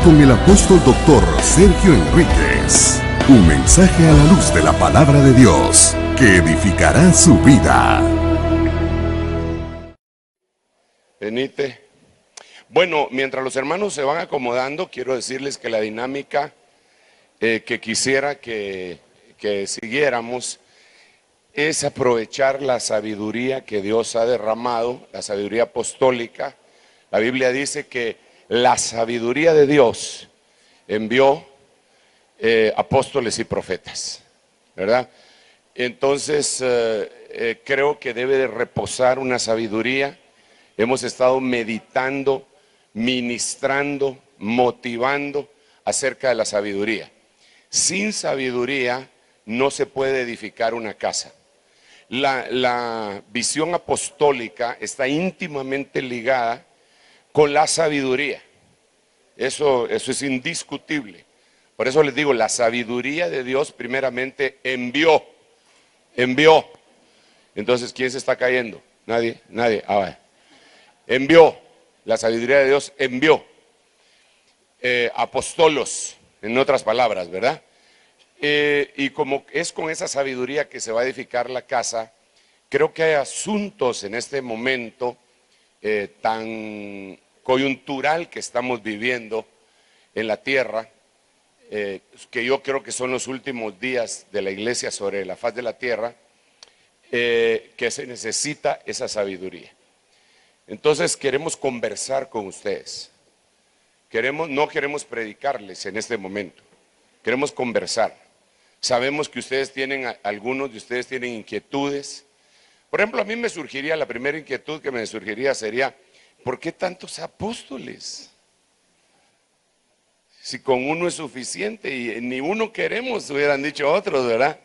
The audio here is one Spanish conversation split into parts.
con el apóstol doctor Sergio Enríquez. Un mensaje a la luz de la palabra de Dios que edificará su vida. Venite. Bueno, mientras los hermanos se van acomodando, quiero decirles que la dinámica que quisiera que siguiéramos es aprovechar la sabiduría que Dios ha derramado, la sabiduría apostólica. La Biblia dice que la sabiduría de Dios envió apóstoles y profetas, ¿verdad? Entonces creo que debe de reposar una sabiduría. Hemos estado meditando, ministrando, motivando acerca de la sabiduría. Sin sabiduría no se puede edificar una casa. La visión apostólica está íntimamente ligada con la sabiduría. Eso es indiscutible. Por eso les digo, la sabiduría de Dios primeramente envió. Entonces, ¿quién se está cayendo? Nadie. Envió. La sabiduría de Dios envió. Apóstolos, en otras palabras, ¿verdad? Y como es con esa sabiduría que se va a edificar la casa, creo que hay asuntos en este momento tan coyuntural que estamos viviendo en la tierra, que yo creo que son los últimos días de la iglesia sobre la faz de la tierra, que se necesita esa sabiduría. Entonces queremos conversar con ustedes. No queremos predicarles en este momento, queremos conversar. Sabemos que algunos de ustedes tienen inquietudes. Por ejemplo, a mí la primera inquietud que me surgiría sería, ¿por qué tantos apóstoles? Si con uno es suficiente y ni uno queremos, hubieran dicho otros, ¿verdad?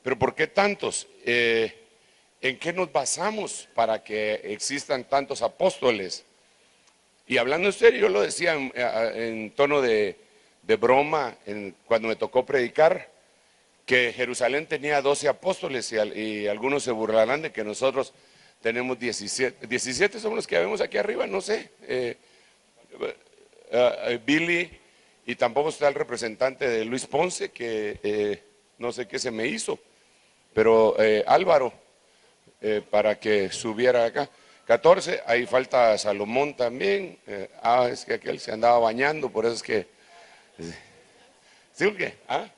Pero ¿por qué tantos? ¿En qué nos basamos para que existan tantos apóstoles? Y hablando en serio, yo lo decía en tono de broma cuando me tocó predicar, que Jerusalén tenía 12 apóstoles y algunos se burlarán de que nosotros tenemos 17. 17 somos los que vemos aquí arriba, no sé. Billy, y tampoco está el representante de Luis Ponce, que no sé qué se me hizo, pero Álvaro, para que subiera acá. 14, ahí falta Salomón también. Es que aquel se andaba bañando, por eso es que... ¿Sí o qué? ¿Ah?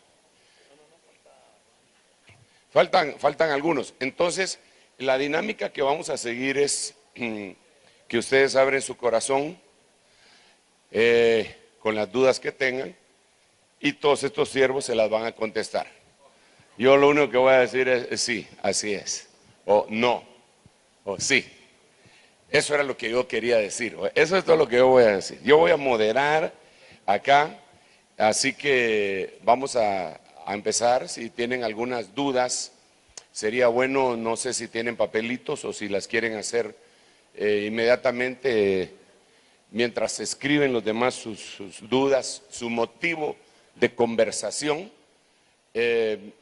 Faltan algunos. Entonces, la dinámica que vamos a seguir es que ustedes abren su corazón con las dudas que tengan y todos estos siervos se las van a contestar. Yo lo único que voy a decir es sí, así es, o no, o sí. Eso era lo que yo quería decir. Eso es todo lo que yo voy a decir. Yo voy a moderar acá, así que vamos a empezar. Si tienen algunas dudas, sería bueno, no sé si tienen papelitos o si las quieren hacer inmediatamente mientras escriben los demás sus dudas, su motivo de conversación.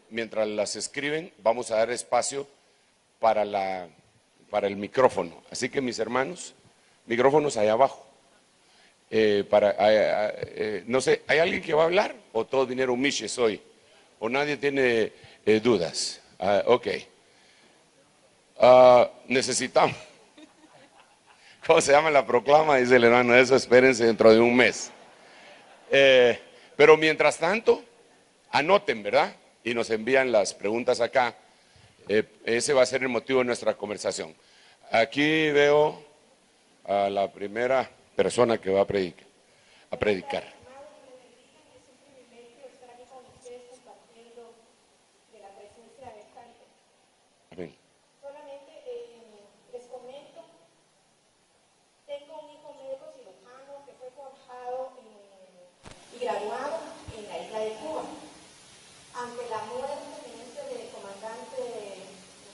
Mientras las escriben, vamos a dar espacio para el micrófono. Así que mis hermanos, micrófonos allá abajo. No sé, ¿hay alguien que va a hablar? ¿O todos vinieron miches hoy? ¿O nadie tiene dudas? Ok. Necesitamos. ¿Cómo se llama la proclama? Dice el hermano, eso espérense dentro de un mes. Pero mientras tanto, anoten, ¿verdad? Y nos envían las preguntas acá. Ese va a ser el motivo de nuestra conversación. Aquí veo a la primera persona que va a predicar. Amén. Solamente les comento, tengo un hijo médico cirujano que fue forjado y graduado en la isla de Cuba. Ante la muerte del comandante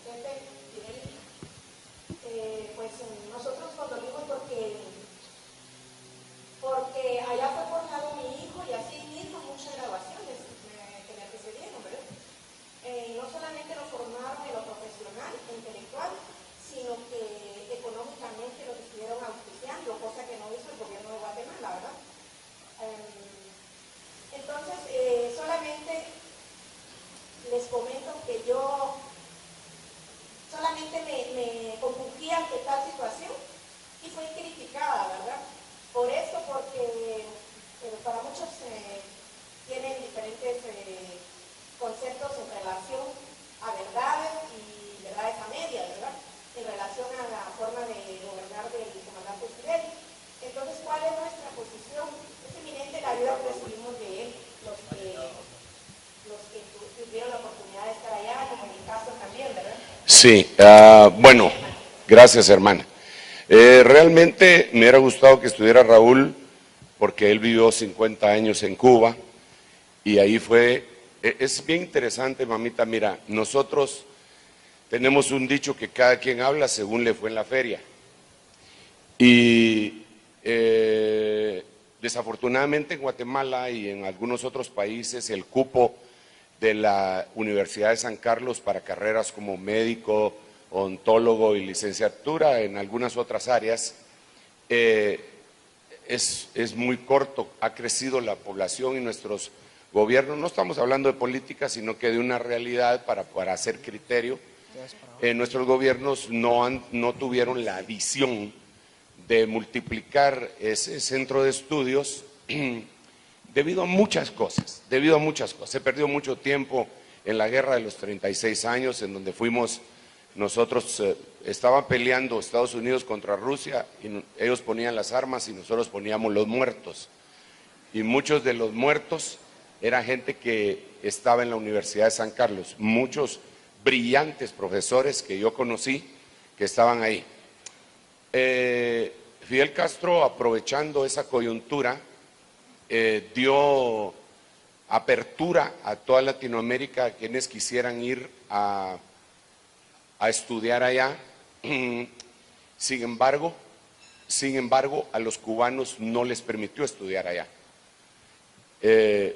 jefe Fidel, pues nosotros condolimos porque allá fue forjado Entonces, solamente les comento que yo solamente me compungí ante tal situación y fui criticada, ¿verdad? Por esto, porque para muchos tienen diferentes conceptos en relación a verdades y verdades a medias, ¿verdad? En relación a la forma de gobernar del comandante Fidel. Entonces, ¿cuál es nuestra posición? Es eminente la ayuda que recibimos de él, los que tuvieron la oportunidad de estar allá, como en mi caso también, ¿verdad? Sí, bueno, gracias, hermana. Realmente me hubiera gustado que estuviera Raúl, porque él vivió 50 años en Cuba y ahí fue, es bien interesante, mamita. Mira, nosotros tenemos un dicho que cada quien habla según le fue en la feria. Y desafortunadamente en Guatemala y en algunos otros países el cupo de la Universidad de San Carlos para carreras como médico, odontólogo y licenciatura en algunas otras áreas es muy corto. Ha crecido la población y nuestros gobiernos, no estamos hablando de política, sino que de una realidad para hacer criterio. Nuestros gobiernos no tuvieron la visión de multiplicar ese centro de estudios debido a muchas cosas, Se perdió mucho tiempo en la guerra de los 36 años, en donde nosotros estaban peleando Estados Unidos contra Rusia, y ellos ponían las armas y nosotros poníamos los muertos. Y muchos de los muertos era gente que estaba en la Universidad de San Carlos, muchos brillantes profesores que yo conocí que estaban ahí. Fidel Castro, aprovechando esa coyuntura, dio apertura a toda Latinoamérica a quienes quisieran ir a estudiar allá. Sin embargo, a los cubanos no les permitió estudiar allá.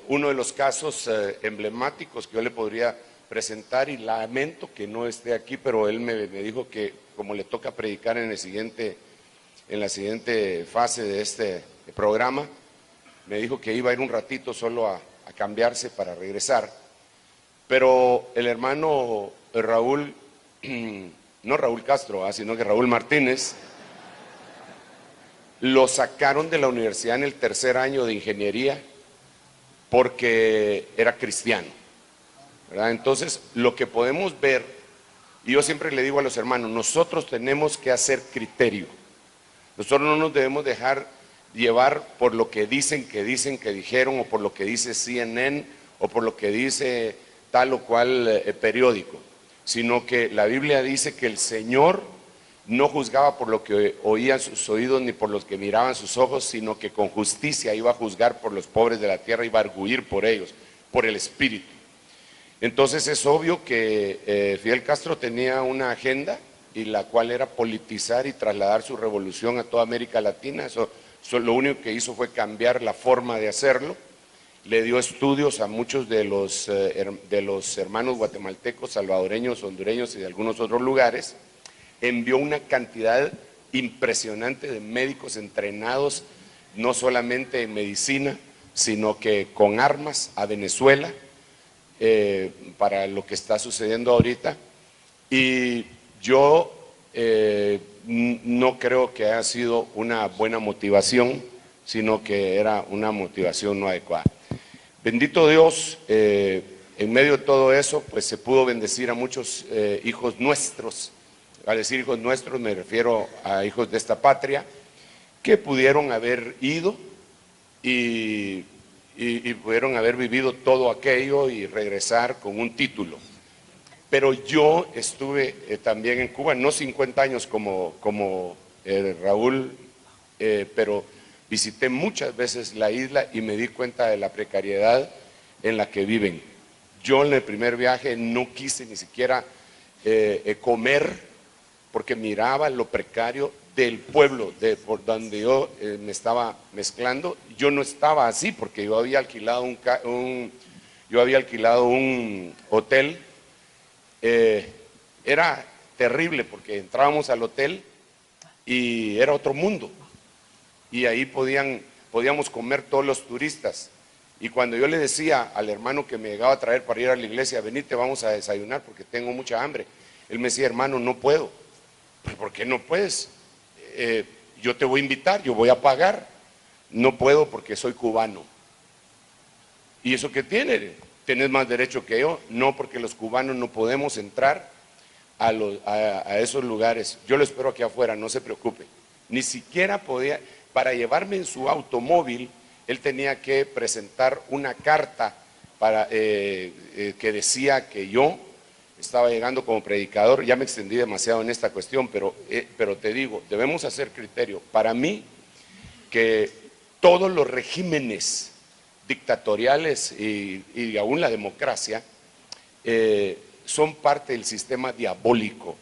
Uno de los casos emblemáticos que yo le podría presentar, y lamento que no esté aquí, pero él me dijo que como le toca predicar en la siguiente fase de este programa, me dijo que iba a ir un ratito solo a cambiarse para regresar. Pero el hermano Raúl, no Raúl Castro, sino que Raúl Martínez, lo sacaron de la universidad en el tercer año de ingeniería porque era cristiano, ¿verdad? Entonces, lo que podemos ver, y yo siempre le digo a los hermanos, nosotros tenemos que hacer criterio. Nosotros no nos debemos dejar llevar por lo que dicen, que dijeron, o por lo que dice CNN, o por lo que dice tal o cual periódico, sino que la Biblia dice que el Señor no juzgaba por lo que oían sus oídos ni por los que miraban sus ojos, sino que con justicia iba a juzgar por los pobres de la tierra, iba a arguir por ellos, por el Espíritu. Entonces es obvio que Fidel Castro tenía una agenda, y la cual era politizar y trasladar su revolución a toda América Latina. Eso lo único que hizo fue cambiar la forma de hacerlo. Le dio estudios a muchos de los hermanos guatemaltecos, salvadoreños, hondureños y de algunos otros lugares. Envió una cantidad impresionante de médicos entrenados, no solamente en medicina, sino que con armas a Venezuela, para lo que está sucediendo ahorita. Y yo no creo que haya sido una buena motivación, sino que era una motivación no adecuada. Bendito Dios, en medio de todo eso, pues se pudo bendecir a muchos hijos nuestros. Al decir hijos nuestros me refiero a hijos de esta patria, que pudieron haber ido y pudieron haber vivido todo aquello y regresar con un título. Pero yo estuve también en Cuba, no 50 años como Raúl, pero visité muchas veces la isla y me di cuenta de la precariedad en la que viven. Yo en el primer viaje no quise ni siquiera comer, porque miraba lo precario del pueblo por donde yo me estaba mezclando. Yo no estaba así, porque yo había alquilado un hotel. Era terrible, porque entrábamos al hotel y era otro mundo, y ahí podíamos comer todos los turistas, Y cuando yo le decía al hermano que me llegaba a traer para ir a la iglesia, venite, vamos a desayunar porque tengo mucha hambre, él me decía, hermano, no puedo. ¿Pero por qué no puedes? Yo te voy a invitar, yo voy a pagar. No puedo porque soy cubano. ¿Y eso qué tiene? ¿Tienes más derecho que yo? No, porque los cubanos no podemos entrar a esos lugares. Yo lo espero aquí afuera, no se preocupe. Ni siquiera podía, para llevarme en su automóvil, él tenía que presentar una carta que decía que yo estaba llegando como predicador. Ya me extendí demasiado en esta cuestión, pero te digo, debemos hacer criterio. Para mí, que todos los regímenes dictatoriales y aún la democracia son parte del sistema diabólico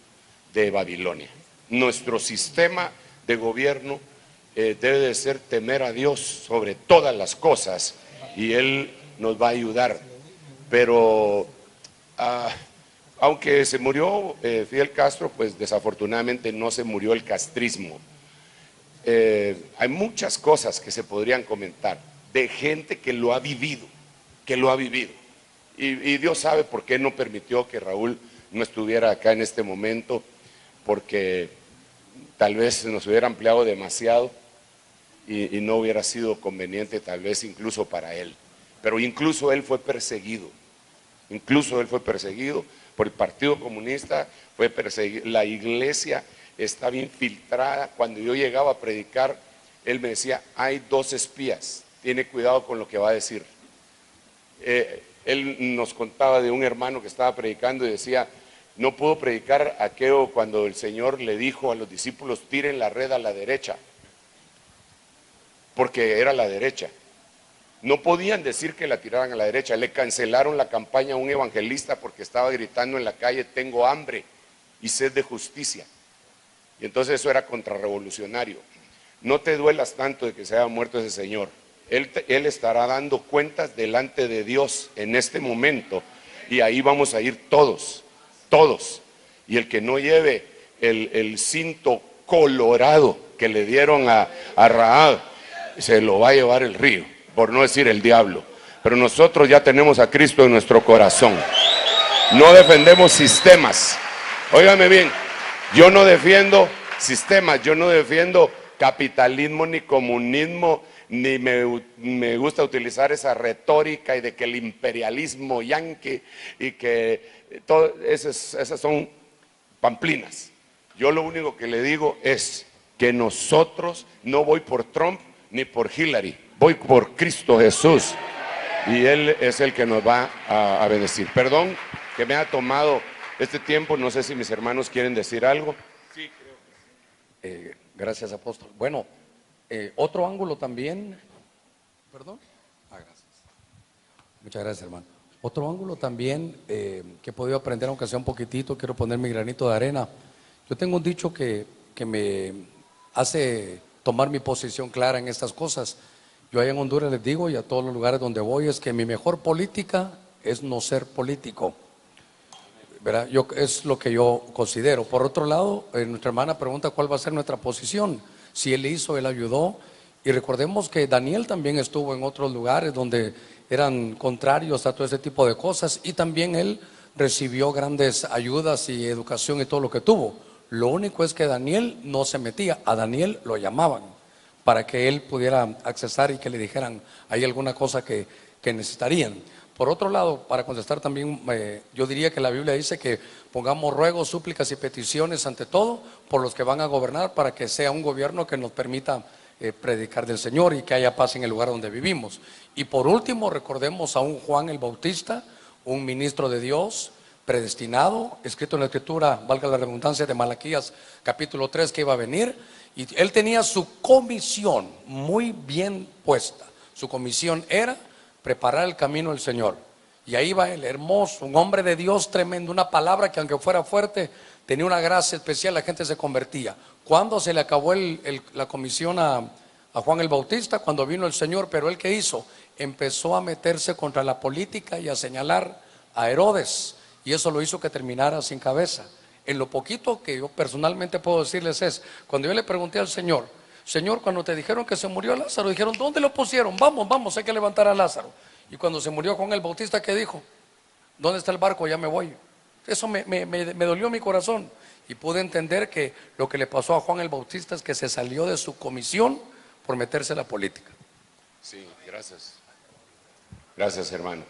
de Babilonia. Nuestro sistema de gobierno debe de ser temer a Dios sobre todas las cosas y Él nos va a ayudar. Pero aunque se murió Fidel Castro, pues desafortunadamente no se murió el castrismo. Hay muchas cosas que se podrían comentar de gente que lo ha vivido, y Dios sabe por qué no permitió que Raúl no estuviera acá en este momento, porque tal vez nos hubiera ampliado demasiado y no hubiera sido conveniente tal vez incluso para él. Pero incluso él fue perseguido por el Partido Comunista, fue perseguido. La iglesia estaba infiltrada. Cuando yo llegaba a predicar, él me decía, hay 2 espías, tiene cuidado con lo que va a decir. Él nos contaba de un hermano que estaba predicando y decía, no pudo predicar aquello cuando el Señor le dijo a los discípulos, tiren la red a la derecha, porque era la derecha. No podían decir que la tiraran a la derecha. Le cancelaron la campaña a un evangelista porque estaba gritando en la calle, tengo hambre y sed de justicia. Y entonces eso era contrarrevolucionario. No te duelas tanto de que se haya muerto ese señor. Él estará dando cuentas delante de Dios en este momento y ahí vamos a ir todos. Y el que no lleve el cinto colorado que le dieron a Rahab, se lo va a llevar el río, por no decir el diablo. Pero nosotros ya tenemos a Cristo en nuestro corazón. No defendemos sistemas. Óigame bien, yo no defiendo sistemas, yo no defiendo capitalismo ni comunismo, ni me gusta utilizar esa retórica y de que el imperialismo yanqui y que todo, esas son pamplinas. Yo lo único que le digo es que nosotros, no voy por Trump ni por Hillary, voy por Cristo Jesús y Él es el que nos va a bendecir. Perdón que me ha tomado este tiempo, no sé si mis hermanos quieren decir algo. Sí, creo que sí. Gracias, apóstol. Bueno, otro ángulo también, perdón. Gracias. Muchas gracias, hermano. Otro ángulo también que he podido aprender, aunque sea un poquitito, quiero poner mi granito de arena. Yo tengo un dicho que me hace tomar mi posición clara en estas cosas. Yo allá en Honduras les digo, y a todos los lugares donde voy, es que mi mejor política es no ser político. ¿Verdad? Es lo que yo considero. Por otro lado, nuestra hermana pregunta cuál va a ser nuestra posición. Si él hizo, él ayudó. Y recordemos que Daniel también estuvo en otros lugares donde eran contrarios a todo ese tipo de cosas, y también él recibió grandes ayudas y educación y todo lo que tuvo. Lo único es que Daniel no se metía, a Daniel lo llamaban para que él pudiera accesar y que le dijeran hay alguna cosa que necesitarían. Por otro lado, para contestar también, yo diría que la Biblia dice que pongamos ruegos, súplicas y peticiones ante todo por los que van a gobernar, para que sea un gobierno que nos permita predicar del Señor y que haya paz en el lugar donde vivimos. Y por último, recordemos a un Juan el Bautista, un ministro de Dios, predestinado, escrito en la Escritura, valga la redundancia, de Malaquías capítulo 3, que iba a venir, y él tenía su comisión muy bien puesta. Su comisión era preparar el camino del Señor, y ahí va él, hermoso, un hombre de Dios tremendo, una palabra que aunque fuera fuerte, tenía una gracia especial, la gente se convertía. Cuando se le acabó la comisión a Juan el Bautista, cuando vino el Señor, pero él, ¿qué hizo? Empezó a meterse contra la política y a señalar a Herodes, y eso lo hizo que terminara sin cabeza. En lo poquito que yo personalmente puedo decirles es, cuando yo le pregunté al Señor, Señor, cuando te dijeron que se murió Lázaro, dijeron, ¿dónde lo pusieron? Vamos, vamos, hay que levantar a Lázaro. Y cuando se murió Juan el Bautista, ¿qué dijo? ¿Dónde está el barco? Ya me voy. Eso me dolió mi corazón. Y pude entender que lo que le pasó a Juan el Bautista es que se salió de su comisión por meterse en la política. Sí, gracias. Gracias, hermano.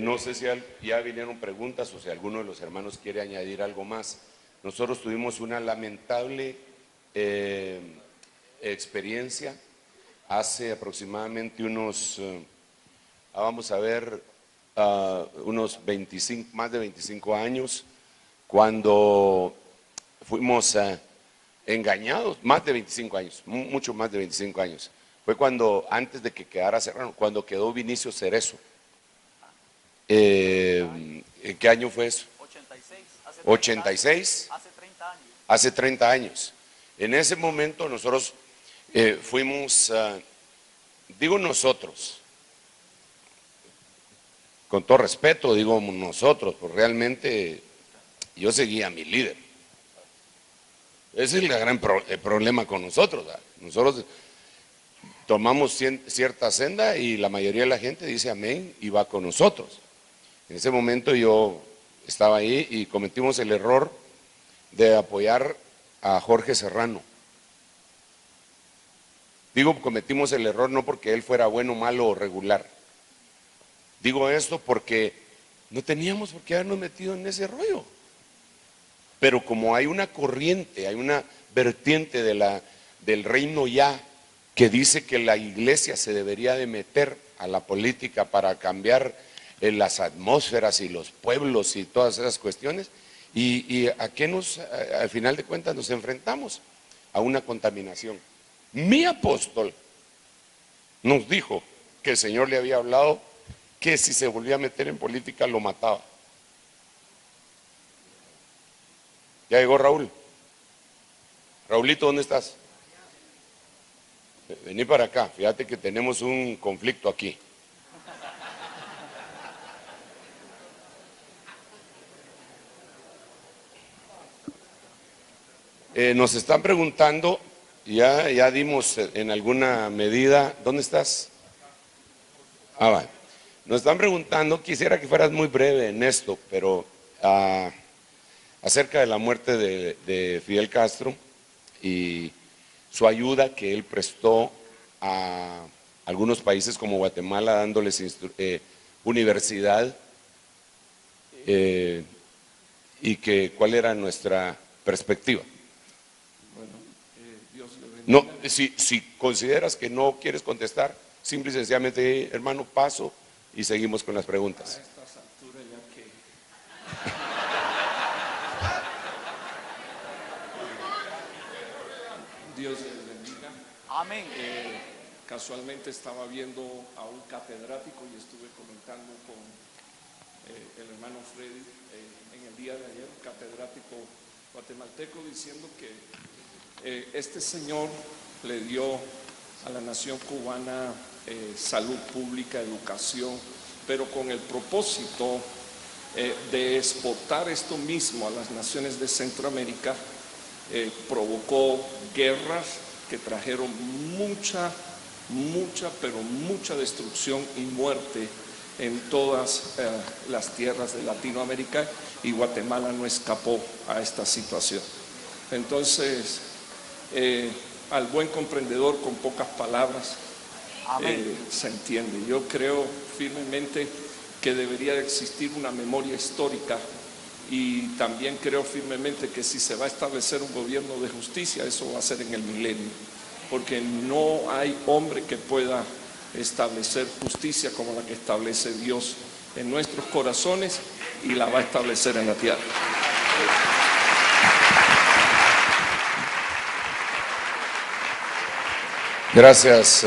No sé si ya vinieron preguntas o si alguno de los hermanos quiere añadir algo más. Nosotros tuvimos una lamentable experiencia hace aproximadamente unos, vamos a ver, unos 25, más de 25 años, cuando fuimos engañados, más de 25 años, mucho más de 25 años. Fue cuando, antes de que quedara Serrano, cuando quedó Vinicio Cerezo. ¿En qué año fue eso? 86. 86. Hace 30 años. Hace 30 años. En ese momento nosotros fuimos, digo nosotros, con todo respeto digo nosotros, pues realmente yo seguía a mi líder. Ese es el gran problema con nosotros, ¿verdad? Nosotros tomamos cierta senda y la mayoría de la gente dice amén y va con nosotros. En ese momento yo estaba ahí y cometimos el error de apoyar a Jorge Serrano. Digo, cometimos el error no porque él fuera bueno, malo o regular. Digo esto porque no teníamos por qué habernos metido en ese rollo. Pero como hay una corriente, hay una vertiente del reino ya que dice que la iglesia se debería de meter a la política para cambiar las atmósferas y los pueblos y todas esas cuestiones, y a qué al final de cuentas nos enfrentamos a una contaminación. Mi apóstol nos dijo que el Señor le había hablado que si se volvía a meter en política lo mataba. Ya llegó Raúl. Raulito, ¿dónde estás? Vení para acá, fíjate que tenemos un conflicto aquí. Nos están preguntando, ya dimos en alguna medida, ¿dónde estás? Va. Nos están preguntando, quisiera que fueras muy breve en esto, pero acerca de la muerte de Fidel Castro y su ayuda que él prestó a algunos países como Guatemala, dándoles universidad, y que cuál era nuestra perspectiva. No, si consideras que no quieres contestar, simple y sencillamente, hermano, paso y seguimos con las preguntas. A estas alturas ya que Dios les bendiga. Amén. Casualmente estaba viendo a un catedrático y estuve comentando con el hermano Freddy en el día de ayer, un catedrático guatemalteco, diciendo que este señor le dio a la nación cubana salud pública, educación, pero con el propósito de exportar esto mismo a las naciones de Centroamérica. Provocó guerras que trajeron mucha destrucción y muerte en todas las tierras de Latinoamérica, y Guatemala no escapó a esta situación. Entonces, al buen comprendedor, con pocas palabras, se entiende. Yo creo firmemente que debería existir una memoria histórica, y también creo firmemente que si se va a establecer un gobierno de justicia, eso va a ser en el milenio, porque no hay hombre que pueda establecer justicia como la que establece Dios en nuestros corazones, y la va a establecer en la tierra. Gracias.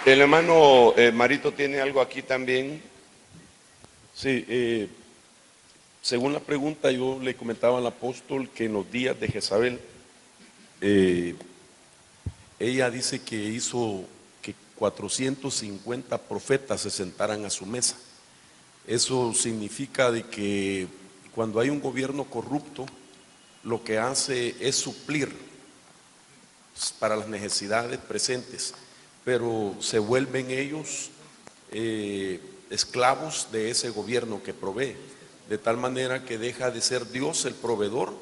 El hermano Marito tiene algo aquí también. Sí, según la pregunta, yo le comentaba al apóstol que en los días de Jezabel, ella dice que hizo que 450 profetas se sentaran a su mesa. Eso significa de que cuando hay un gobierno corrupto, lo que hace es suplir para las necesidades presentes, pero se vuelven ellos esclavos de ese gobierno que provee, de tal manera que deja de ser Dios el proveedor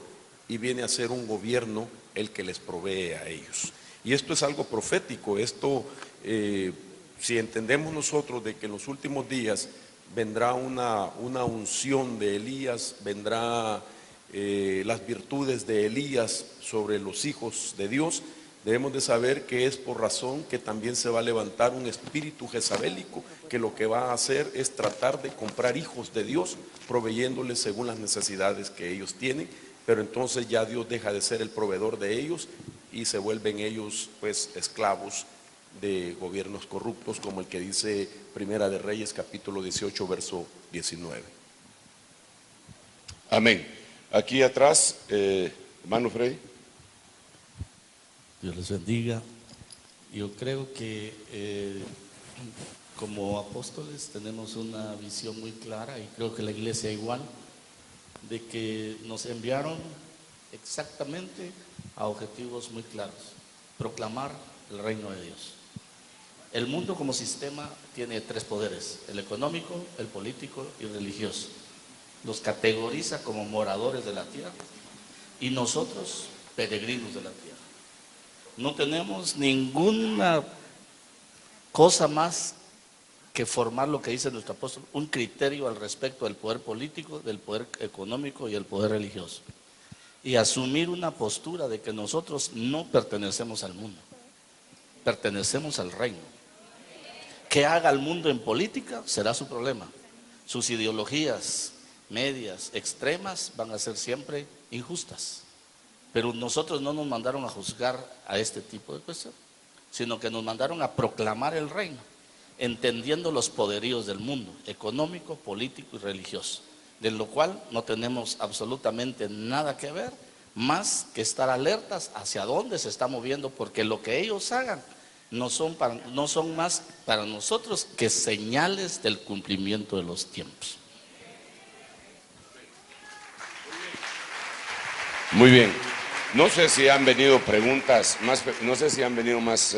y viene a ser un gobierno el que les provee a ellos. Y esto es algo profético. Esto, si entendemos nosotros de que en los últimos días vendrá una unción de Elías, vendrá las virtudes de Elías sobre los hijos de Dios, debemos de saber que es por razón que también se va a levantar un espíritu jezabélico que lo que va a hacer es tratar de comprar hijos de Dios, proveyéndoles según las necesidades que ellos tienen, pero entonces ya Dios deja de ser el proveedor de ellos y se vuelven ellos pues esclavos de gobiernos corruptos, como el que dice Primera de Reyes capítulo 18 verso 19. Amén. Aquí atrás, hermano Freddy. Dios les bendiga. Yo creo que como apóstoles tenemos una visión muy clara, y creo que la iglesia igual, de que nos enviaron exactamente a objetivos muy claros: proclamar el reino de Dios. El mundo como sistema tiene tres poderes: el económico, el político y el religioso. Los categoriza como moradores de la tierra y nosotros peregrinos de la tierra. No tenemos ninguna cosa más que formar lo que dice nuestro apóstol, un criterio al respecto del poder político, del poder económico y el poder religioso. Y asumir una postura de que nosotros no pertenecemos al mundo, pertenecemos al reino. ¿Qué haga el mundo en política? Será su problema. Sus ideologías medias, extremas, van a ser siempre injustas. Pero nosotros no nos mandaron a juzgar a este tipo de cuestiones, sino que nos mandaron a proclamar el reino, entendiendo los poderíos del mundo, económico, político y religioso, de lo cual no tenemos absolutamente nada que ver, más que estar alertas hacia dónde se está moviendo, porque lo que ellos hagan no son más para nosotros que señales del cumplimiento de los tiempos. Muy bien. No sé si han venido preguntas más, no sé si han venido más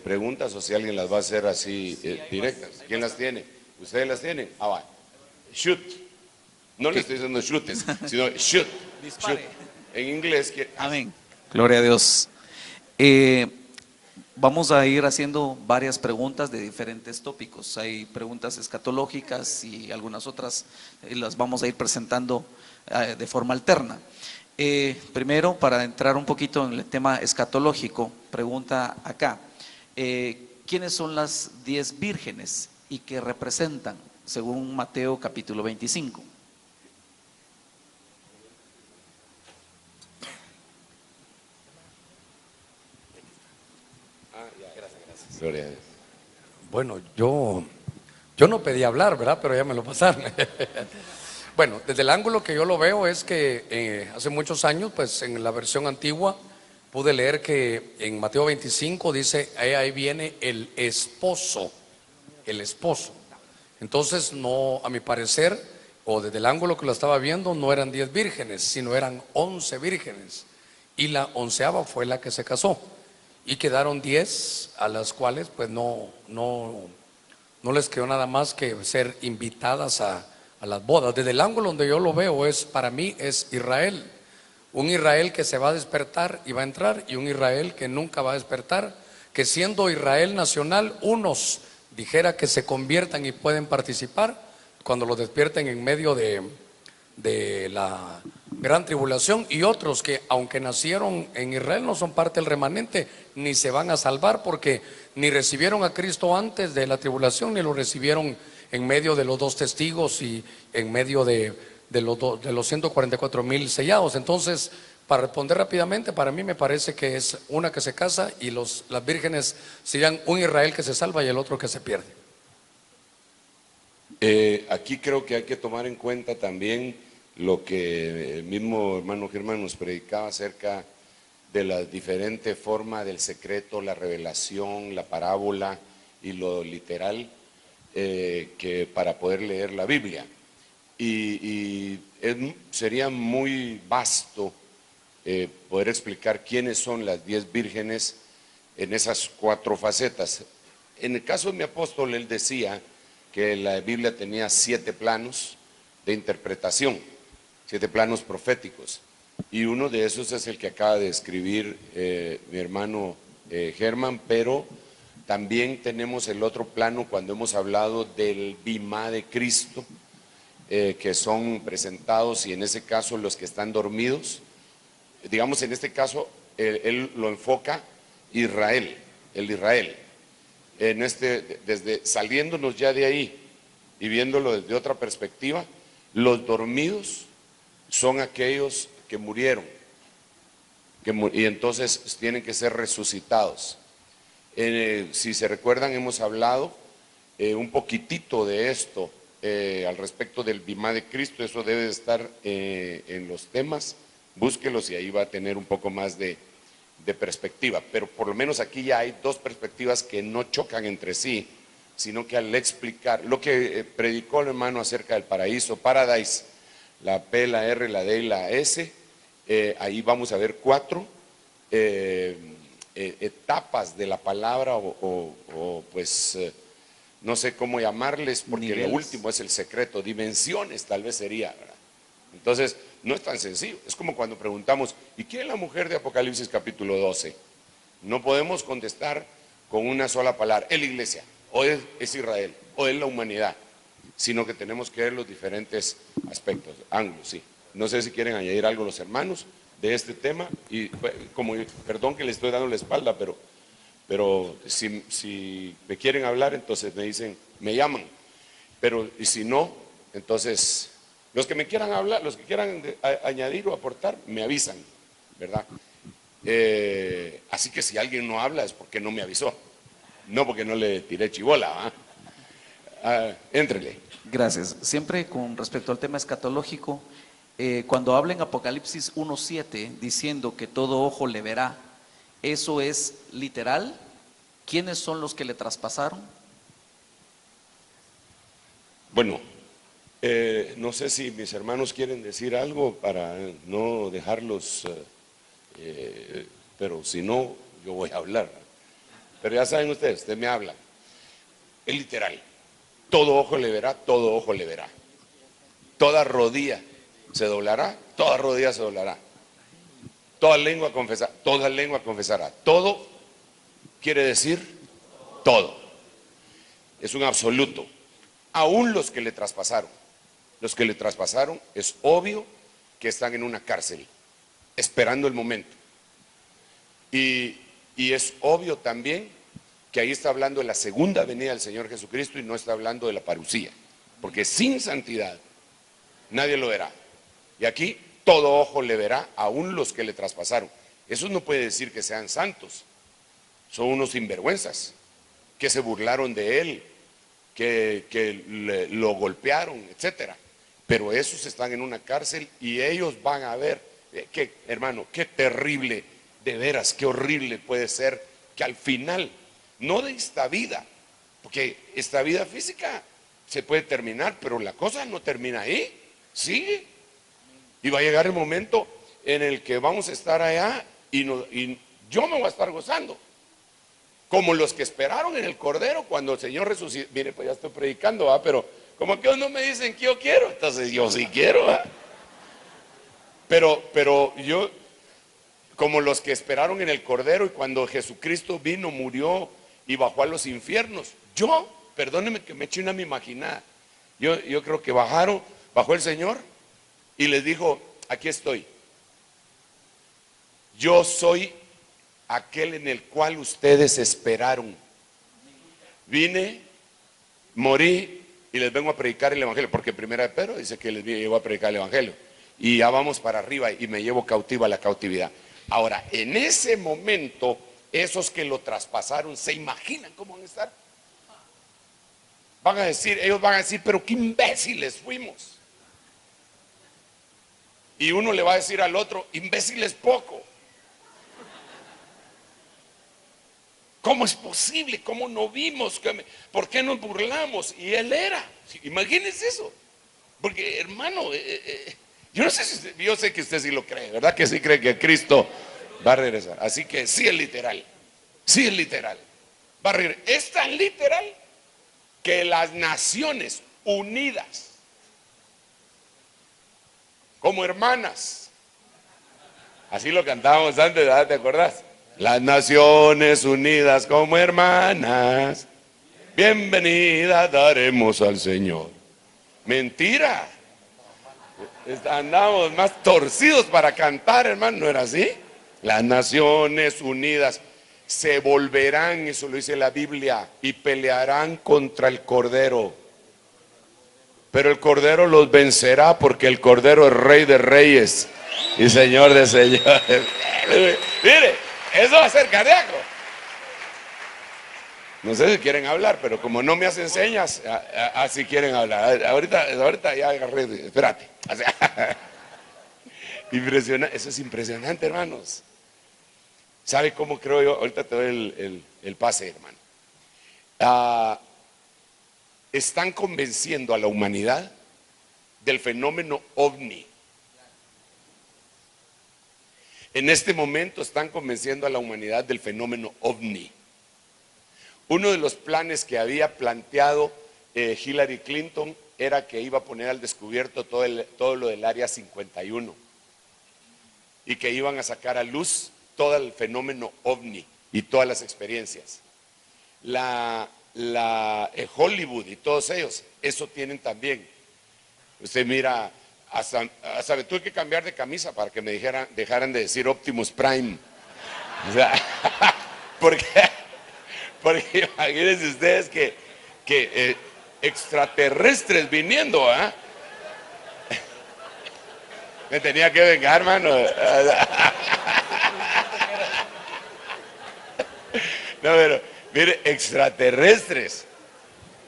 preguntas o si alguien las va a hacer así directas. ¿Quién las tiene? ¿Ustedes las tienen? Ah, va. Shoot. No le estoy diciendo shootes, sino shoot. Dispare. Shoot. En inglés. Amén. Gloria a Dios. Vamos a ir haciendo varias preguntas de diferentes tópicos. Hay preguntas escatológicas y algunas otras las vamos a ir presentando de forma alterna. Primero, para entrar un poquito en el tema escatológico, pregunta acá: ¿quiénes son las 10 vírgenes y qué representan, según Mateo capítulo 25? Gloria a Dios. Bueno, yo no pedí hablar, ¿verdad? Pero ya me lo pasaron. Bueno, desde el ángulo que yo lo veo es que hace muchos años, pues en la versión antigua, pude leer que en Mateo 25 dice, ahí viene el esposo. Entonces, no, a mi parecer, o desde el ángulo que lo estaba viendo, no eran 10 vírgenes, sino eran 11 vírgenes. Y la 11ª fue la que se casó. Y quedaron 10 a las cuales pues no les quedó nada más que ser invitadas a las bodas. Desde el ángulo donde yo lo veo para mí es Israel, un Israel que se va a despertar y va a entrar, y un Israel que nunca va a despertar, que siendo Israel nacional, unos dijera que se conviertan y pueden participar cuando los despierten en medio de la gran tribulación, y otros que aunque nacieron en Israel no son parte del remanente ni se van a salvar, porque ni recibieron a Cristo antes de la tribulación ni lo recibieron en medio de los 2 testigos y en medio de los 144,000 sellados. Entonces, para responder rápidamente, para mí me parece que es una que se casa y las vírgenes serían un Israel que se salva y el otro que se pierde. Aquí creo que hay que tomar en cuenta también lo que el mismo hermano Germán nos predicaba acerca de la diferente forma del secreto, la revelación, la parábola y lo literal, que para poder leer la Biblia. Sería muy vasto poder explicar quiénes son las 10 vírgenes en esas 4 facetas. En el caso de mi apóstol, él decía que la Biblia tenía 7 planos de interpretación, 7 planos proféticos, y uno de esos es el que acaba de escribir mi hermano Germán, pero también tenemos el otro plano cuando hemos hablado del bimá de Cristo, que son presentados, y en ese caso los que están dormidos, digamos en este caso él lo enfoca Israel, el Israel, desde saliéndonos ya de ahí y viéndolo desde otra perspectiva, los dormidos son aquellos que murieron, y entonces tienen que ser resucitados. Si se recuerdan, hemos hablado un poquitito de esto al respecto del bimá de Cristo. Eso debe de estar en los temas, búsquelos y ahí va a tener un poco más de perspectiva, pero por lo menos aquí ya hay 2 perspectivas que no chocan entre sí, sino que al explicar lo que predicó el hermano acerca del paraíso, paradise, la P, la R, la D y la S, ahí vamos a ver 4 etapas de la palabra o pues no sé cómo llamarles, porque niveles. Lo último es el secreto, dimensiones tal vez sería, ¿verdad? Entonces no es tan sencillo, es como cuando preguntamos, ¿y quién es la mujer de Apocalipsis capítulo 12? No podemos contestar con una sola palabra, es la iglesia, o es Israel, o es la humanidad, sino que tenemos que ver los diferentes aspectos, ángulos, sí. No sé si quieren añadir algo los hermanos de este tema, y como, perdón que les estoy dando la espalda, pero si me quieren hablar, entonces me dicen, me llaman, pero y si no, entonces los que me quieran hablar, los que quieran añadir o aportar, me avisan, ¿verdad? Así que si alguien no habla es porque no me avisó, no porque no le tiré chibola, ¿ah? Éntrele. Gracias. Siempre con respecto al tema escatológico, cuando habla en Apocalipsis 1:7 diciendo que todo ojo le verá, ¿eso es literal? ¿Quiénes son los que le traspasaron? Bueno, no sé si mis hermanos quieren decir algo para no dejarlos, pero si no, yo voy a hablar. Pero ya saben ustedes me hablan. Es literal. Todo ojo le verá, todo ojo le verá. Toda rodilla se doblará, toda rodilla se doblará. Toda lengua confesará. Todo quiere decir todo. Es un absoluto. Aún los que le traspasaron. Los que le traspasaron es obvio que están en una cárcel, esperando el momento. Y es obvio también que ahí está hablando de la segunda venida del Señor Jesucristo y no está hablando de la parucía, porque sin santidad nadie lo verá. Y aquí todo ojo le verá, aún los que le traspasaron. Eso no puede decir que sean santos, son unos sinvergüenzas, que se burlaron de él, que lo golpearon, etcétera. Pero esos están en una cárcel y ellos van a ver, hermano, qué terrible, de veras, qué horrible puede ser que al final, no de esta vida, porque esta vida física se puede terminar, pero la cosa no termina ahí, sigue. Y va a llegar el momento en el que vamos a estar allá y yo me voy a estar gozando. Como los que esperaron en el Cordero cuando el Señor resucitó. Mire, pues ya estoy predicando, ¿va? Pero como que no me dicen que yo quiero, entonces yo sí quiero, ¿va? Pero yo, como los que esperaron en el Cordero y cuando Jesucristo vino, murió y bajó a los infiernos. Yo, perdónenme que me eche una mi imaginada. Yo creo que bajó el Señor y les dijo, aquí estoy. Yo soy aquel en el cual ustedes esperaron. Vine, morí y les vengo a predicar el Evangelio, porque Primera de Pedro dice que les llevo a predicar el Evangelio. Y ya vamos para arriba y me llevo cautiva la cautividad. Ahora, en ese momento, esos que lo traspasaron, ¿se imaginan cómo van a estar? Ellos van a decir, pero qué imbéciles fuimos. Y uno le va a decir al otro, imbéciles poco. ¿Cómo es posible? ¿Cómo no vimos? ¿Por qué nos burlamos? Y él era. Imagínense eso. Porque, hermano, Yo no sé si yo sé que usted sí lo cree, ¿verdad? Que sí cree que Cristo va a regresar. Así que sí es literal. Sí es literal. Va a regresar. Es tan literal que las naciones unidas como hermanas, así lo cantábamos antes, ¿verdad? ¿Te acuerdas? Las naciones unidas como hermanas, bienvenida daremos al Señor. Mentira. Andamos más torcidos para cantar, hermano, ¿no era así? Las naciones unidas se volverán, eso lo dice la Biblia, y pelearán contra el Cordero. Pero el Cordero los vencerá, porque el Cordero es Rey de Reyes y Señor de Señores. Mire, eso va a ser cardíaco. No sé si quieren hablar, pero como no me hacen señas, así quieren hablar. Ahorita ya agarré, espérate. Eso es impresionante, hermanos. ¿Sabe cómo creo yo? Ahorita te doy el pase, hermano. Están convenciendo a la humanidad del fenómeno ovni. En este momento están convenciendo a la humanidad del fenómeno ovni. Uno de los planes que había planteado Hillary Clinton era que iba a poner al descubierto todo lo del Área 51 y que iban a sacar a luz todo el fenómeno ovni y todas las experiencias. Hollywood y todos ellos, eso tienen también. Usted mira, hasta tuve que cambiar de camisa para que me dejaran de decir Optimus Prime. O sea, porque imagínense ustedes que extraterrestres viniendo, ¿ah? Me tenía que vengar, hermano. No, pero mire, extraterrestres.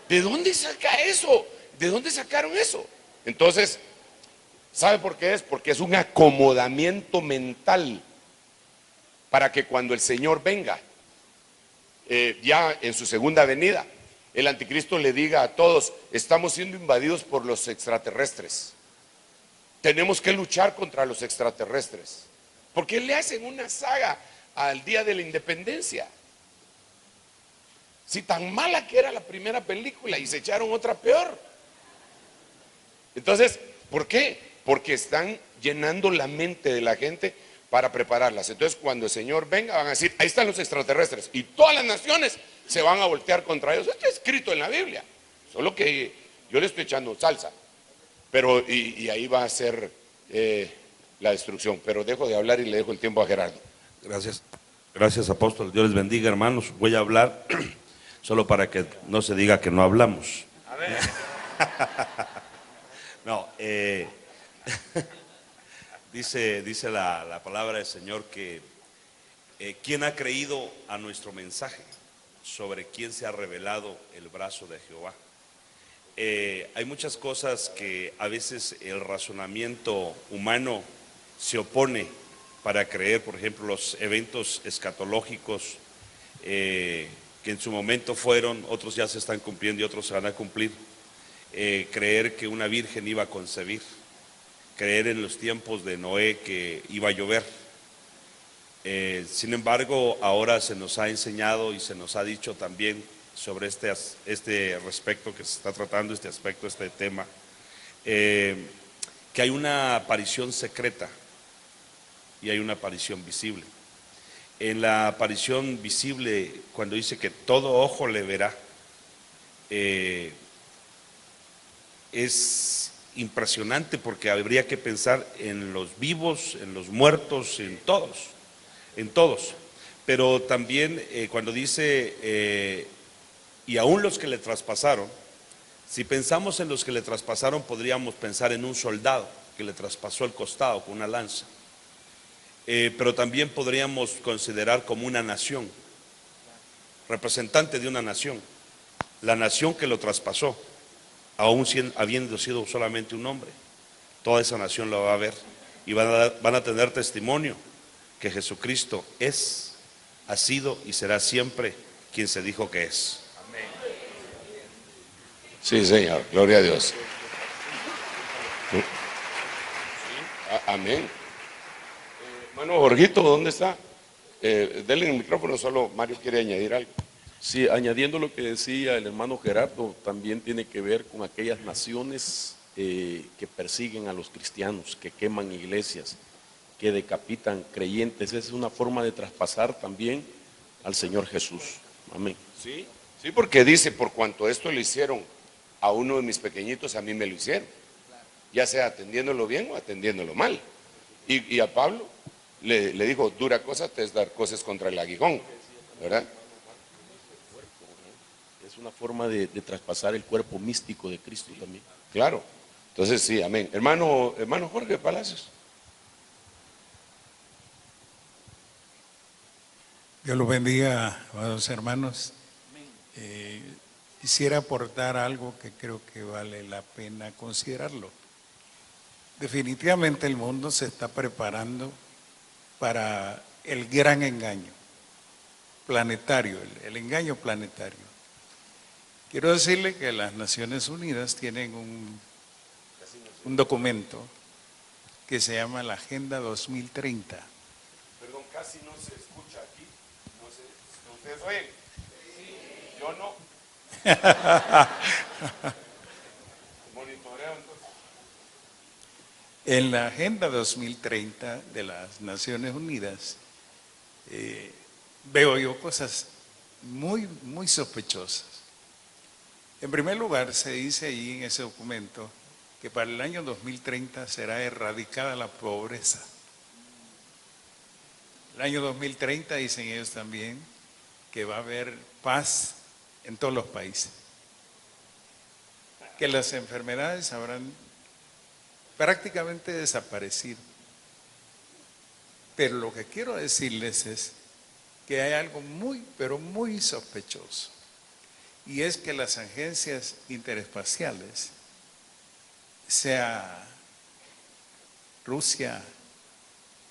¿De dónde saca eso? ¿De dónde sacaron eso? Entonces, ¿sabe por qué es? Porque es un acomodamiento mental para que cuando el Señor venga, ya en su segunda venida, el anticristo le diga a todos: estamos siendo invadidos por los extraterrestres. Tenemos que luchar contra los extraterrestres. ¿Por qué le hacen una saga al día de la independencia? Si tan mala que era la primera película y se echaron otra peor. Entonces, ¿por qué? Porque están llenando la mente de la gente para prepararlas. Entonces, cuando el Señor venga, van a decir: ahí están los extraterrestres, y todas las naciones se van a voltear contra ellos. Esto está escrito en la Biblia, solo que yo le estoy echando salsa. Pero, y ahí va a ser la destrucción. Pero dejo de hablar y le dejo el tiempo a Gerardo. Gracias. Gracias, apóstol. Dios les bendiga, hermanos. Voy a hablar solo para que no se diga que no hablamos. A ver. No, dice la palabra del Señor que ¿quién ha creído a nuestro mensaje? Sobre quién se ha revelado el brazo de Jehová. Hay muchas cosas que a veces el razonamiento humano se opone para creer. Por ejemplo, los eventos escatológicos que en su momento fueron, otros ya se están cumpliendo y otros se van a cumplir. Creer que una virgen iba a concebir, creer en los tiempos de Noé que iba a llover. Sin embargo, ahora se nos ha enseñado y se nos ha dicho también sobre este respecto que se está tratando, este aspecto, este tema, que hay una aparición secreta y hay una aparición visible. En la aparición visible, cuando dice que todo ojo le verá, es impresionante, porque habría que pensar en los vivos, en los muertos, en todos. Pero también cuando dice y aún los que le traspasaron, si pensamos en los que le traspasaron, podríamos pensar en un soldado que le traspasó el costado con una lanza. Pero también podríamos considerar como una nación, representante de una nación, la nación que lo traspasó, aún habiendo sido solamente un hombre. Toda esa nación lo va a ver y van a tener testimonio que Jesucristo es, ha sido y será siempre quien se dijo que es. Amén. Sí, Señor, gloria a Dios. Amén. Hermano Jorgito, ¿dónde está? Denle el micrófono, solo Mario quiere añadir algo. Sí, añadiendo lo que decía el hermano Gerardo, también tiene que ver con aquellas naciones que persiguen a los cristianos, que queman iglesias, que decapitan creyentes. Esa es una forma de traspasar también al Señor Jesús. Amén. Sí, sí, porque dice, por cuanto esto le hicieron a uno de mis pequeñitos, a mí me lo hicieron. Ya sea atendiéndolo bien o atendiéndolo mal. Y a Pablo le dijo, dura cosa te es dar cosas contra el aguijón, ¿verdad? Es una forma de traspasar el cuerpo místico de Cristo también. Claro. Entonces sí, amén. Hermano Jorge Palacios. Dios los bendiga, amados hermanos. Quisiera aportar algo que creo que vale la pena considerarlo. Definitivamente el mundo se está preparando para el gran engaño planetario, el engaño planetario. Quiero decirle que las Naciones Unidas tienen un documento que se llama la Agenda 2030. Perdón, casi no se escucha aquí. No sé, ¿ustedes oyen? Sí. Yo no. Monitoreo entonces. En la Agenda 2030 de las Naciones Unidas veo yo cosas muy, muy sospechosas. En primer lugar, se dice ahí en ese documento que para el año 2030 será erradicada la pobreza. El año 2030 dicen ellos también que va a haber paz en todos los países. Que las enfermedades habrán prácticamente desaparecido. Pero lo que quiero decirles es que hay algo muy, pero muy sospechoso. Y es que las agencias interespaciales, sea Rusia,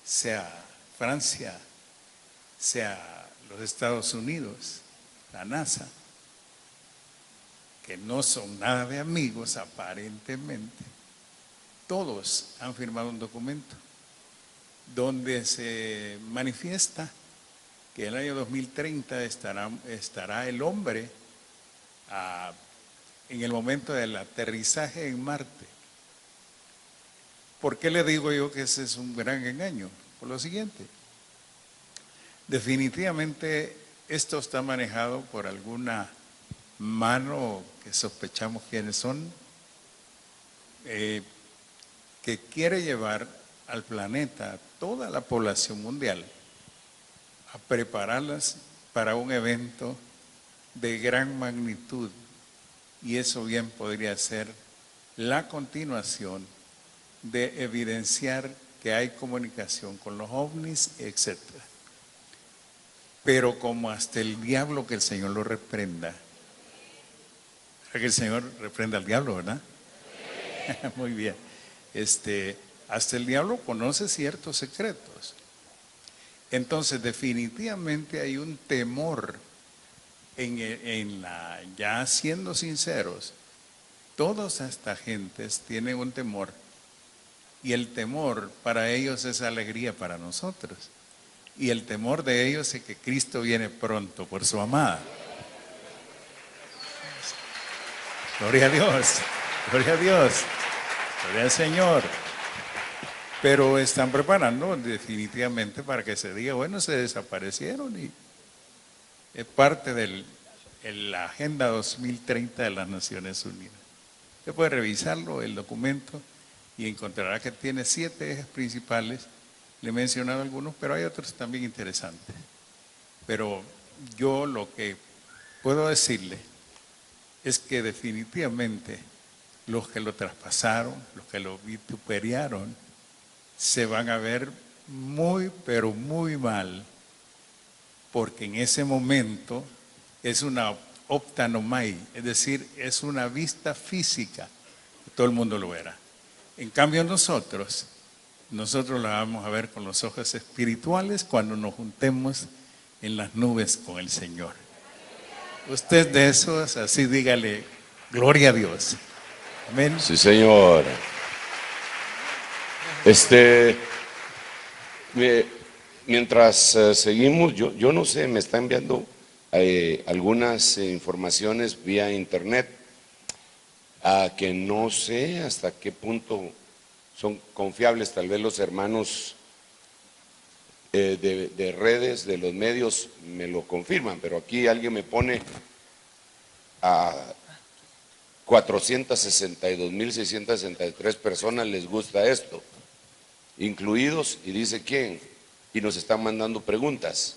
sea Francia, sea los Estados Unidos, la NASA, que no son nada de amigos aparentemente, todos han firmado un documento donde se manifiesta que en el año 2030 estará el hombre en el momento del aterrizaje en Marte. ¿Por qué le digo yo que ese es un gran engaño? Por lo siguiente, definitivamente esto está manejado por alguna mano que sospechamos quiénes son, que quiere llevar al planeta, toda la población mundial, a prepararlas para un evento de gran magnitud, y eso bien podría ser la continuación de evidenciar que hay comunicación con los ovnis, etc. Pero como hasta el diablo, que el Señor lo reprenda. Que el Señor reprenda al diablo, ¿verdad? Muy bien. Hasta el diablo conoce ciertos secretos. Entonces, definitivamente hay un temor ya siendo sinceros, todas estas gentes tienen un temor, y el temor para ellos es alegría para nosotros, y el temor de ellos es que Cristo viene pronto por su amada. Gloria a Dios, gloria a Dios, gloria al Señor. Pero están preparando definitivamente para que se diga, bueno, se desaparecieron, y es parte de la Agenda 2030 de las Naciones Unidas. Usted puede revisarlo, el documento, y encontrará que tiene 7 ejes principales. Le he mencionado algunos, pero hay otros también interesantes. Pero yo lo que puedo decirle es que definitivamente los que lo traspasaron, los que lo vituperiaron, se van a ver muy, pero muy mal, porque en ese momento es una optanomai, es decir, es una vista física, todo el mundo lo verá. En cambio nosotros la vamos a ver con los ojos espirituales cuando nos juntemos en las nubes con el Señor. Usted de esos, así dígale, gloria a Dios. Amén. Sí, Señor. Mientras seguimos, yo no sé, me está enviando algunas informaciones vía internet que no sé hasta qué punto son confiables. Tal vez los hermanos de redes, de los medios, me lo confirman, pero aquí alguien me pone a 462.663 personas les gusta esto, incluidos, y dice quién, y nos están mandando preguntas.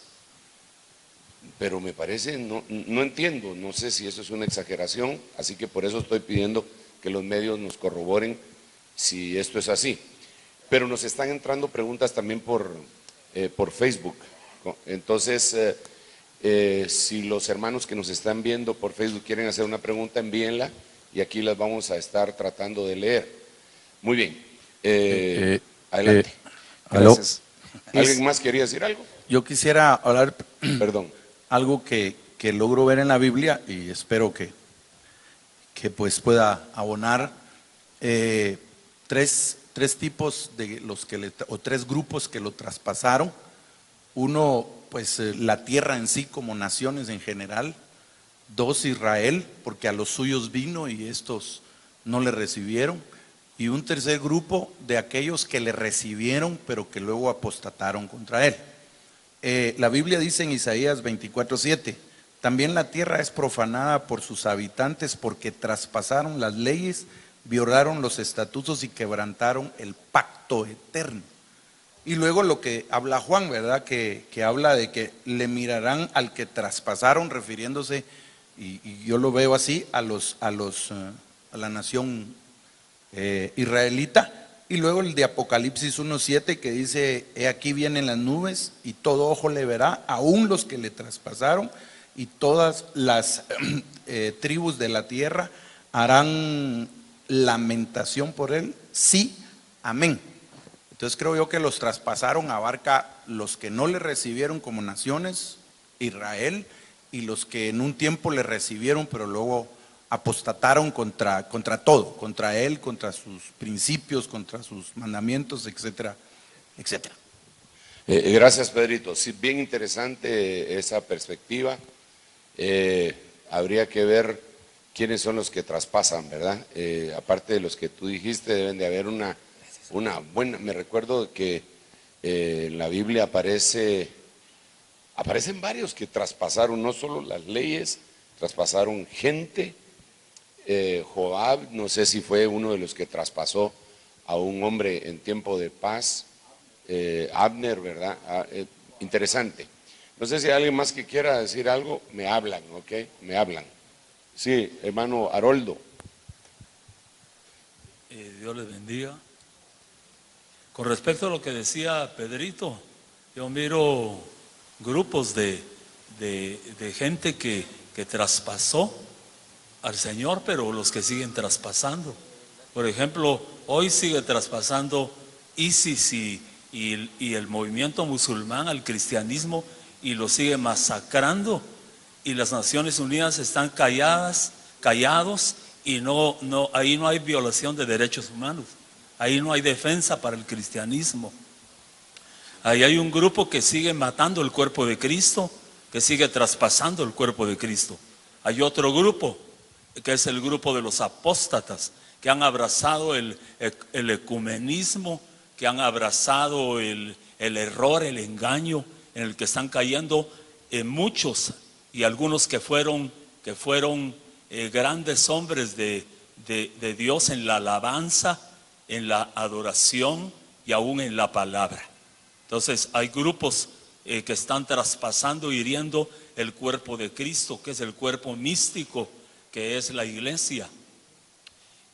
Pero me parece, no entiendo, no sé si eso es una exageración, así que por eso estoy pidiendo que los medios nos corroboren si esto es así. Pero nos están entrando preguntas también por Facebook. Entonces, si los hermanos que nos están viendo por Facebook quieren hacer una pregunta, envíenla y aquí las vamos a estar tratando de leer. Muy bien, adelante. Gracias. ¿Alguien más quería decir algo? Yo quisiera hablar Perdón. algo que logro ver en la Biblia y espero que pues pueda abonar. Tres tipos de los que o tres grupos que lo traspasaron. Uno, pues la tierra en sí como naciones en general. Dos, Israel, porque a los suyos vino y estos no le recibieron. Y un tercer grupo de aquellos que le recibieron pero que luego apostataron contra él. La Biblia dice en Isaías 24:7, también la tierra es profanada por sus habitantes porque traspasaron las leyes, violaron los estatutos y quebrantaron el pacto eterno. Y luego lo que habla Juan, ¿verdad? Que habla de que le mirarán al que traspasaron, refiriéndose, y yo lo veo así, a la nación israelita. Y luego el de Apocalipsis 1:7 que dice, he aquí vienen las nubes y todo ojo le verá, aún los que le traspasaron, y todas las tribus de la tierra harán lamentación por él. Sí, amén. Entonces creo yo que los traspasaron abarca los que no le recibieron como naciones, Israel, y los que en un tiempo le recibieron pero luego apostataron contra todo, contra él, contra sus principios, contra sus mandamientos, etcétera, etcétera. Gracias, Pedrito. Sí, bien interesante esa perspectiva. Habría que ver quiénes son los que traspasan, ¿verdad? Aparte de los que tú dijiste, deben de haber una buena. Me recuerdo que en la Biblia aparecen varios que traspasaron no solo las leyes, traspasaron gente. Joab, no sé si fue uno de los que traspasó a un hombre en tiempo de paz. Abner, ¿verdad? Interesante. No sé si hay alguien más que quiera decir algo, me hablan, ¿ok? Me hablan. Sí, hermano Haroldo. Dios les bendiga. Con respecto a lo que decía Pedrito, yo miro grupos de gente que traspasó al Señor, pero los que siguen traspasando. Por ejemplo, hoy sigue traspasando ISIS y el movimiento musulmán al cristianismo y lo sigue masacrando, y las Naciones Unidas están callados y ahí no hay violación de derechos humanos, ahí no hay defensa para el cristianismo. Ahí hay un grupo que sigue matando el cuerpo de Cristo, que sigue traspasando el cuerpo de Cristo. Hay otro grupo que es el grupo de los apóstatas, que han abrazado el ecumenismo, que han abrazado el error, el engaño en el que están cayendo muchos, y algunos que fueron grandes hombres de Dios en la alabanza, en la adoración y aún en la palabra. Entonces hay grupos que están traspasando, hiriendo el cuerpo de Cristo, que es el cuerpo místico, que es la iglesia,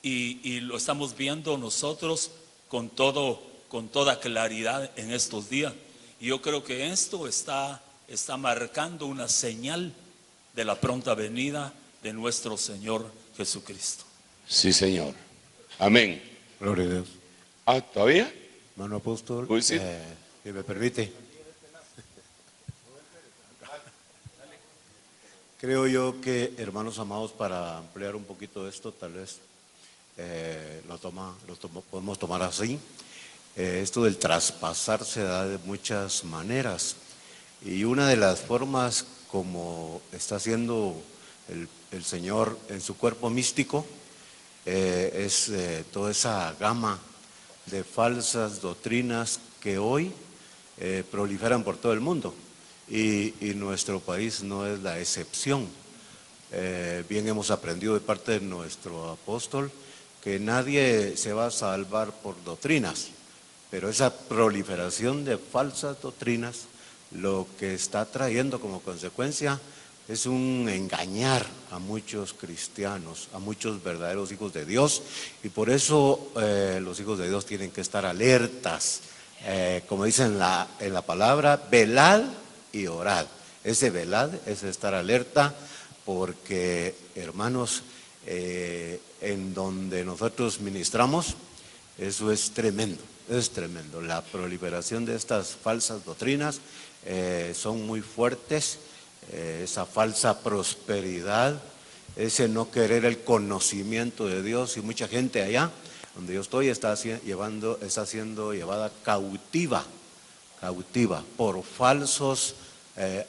y lo estamos viendo nosotros con toda claridad en estos días. Y yo creo que esto está marcando una señal de la pronta venida de nuestro Señor Jesucristo. Sí, Señor. Amén. Gloria a Dios. ¿Todavía? Hermano apóstol, Sí. si me permite. Creo yo que, hermanos amados, para ampliar un poquito esto, tal vez podemos tomar así. Esto del traspasar se da de muchas maneras y una de las formas como está haciendo el Señor en su cuerpo místico es toda esa gama de falsas doctrinas que hoy proliferan por todo el mundo y nuestro país no es la excepción. Bien hemos aprendido de parte de nuestro apóstol que nadie se va a salvar por doctrinas, pero esa proliferación de falsas doctrinas lo que está trayendo como consecuencia es un engañar a muchos cristianos, a muchos verdaderos hijos de Dios, y por eso los hijos de Dios tienen que estar alertas, como dice en la palabra, velad y orad. Ese velad es estar alerta porque, hermanos, en donde nosotros ministramos, eso es tremendo. Es tremendo, la proliferación de estas falsas doctrinas son muy fuertes, esa falsa prosperidad, ese no querer el conocimiento de Dios, y mucha gente allá donde yo estoy está siendo llevada cautiva por falsos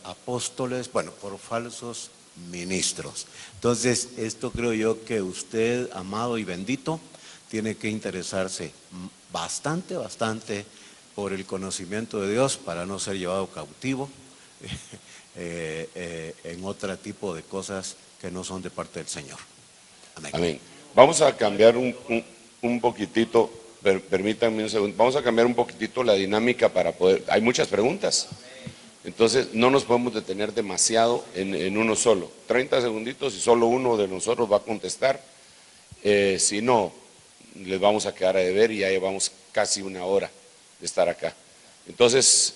apóstoles, bueno, por falsos ministros. Entonces, esto creo yo que usted, amado y bendito, tiene que interesarse bastante por el conocimiento de Dios para no ser llevado cautivo en otro tipo de cosas que no son de parte del Señor. Amén. Amén. Vamos a cambiar un poquitito, permítanme un segundo, vamos a cambiar un poquitito la dinámica para poder, hay muchas preguntas, entonces no nos podemos detener demasiado en uno solo, 30 segunditos y solo uno de nosotros va a contestar, si no, les vamos a quedar a deber y ya llevamos casi una hora de estar acá. Entonces,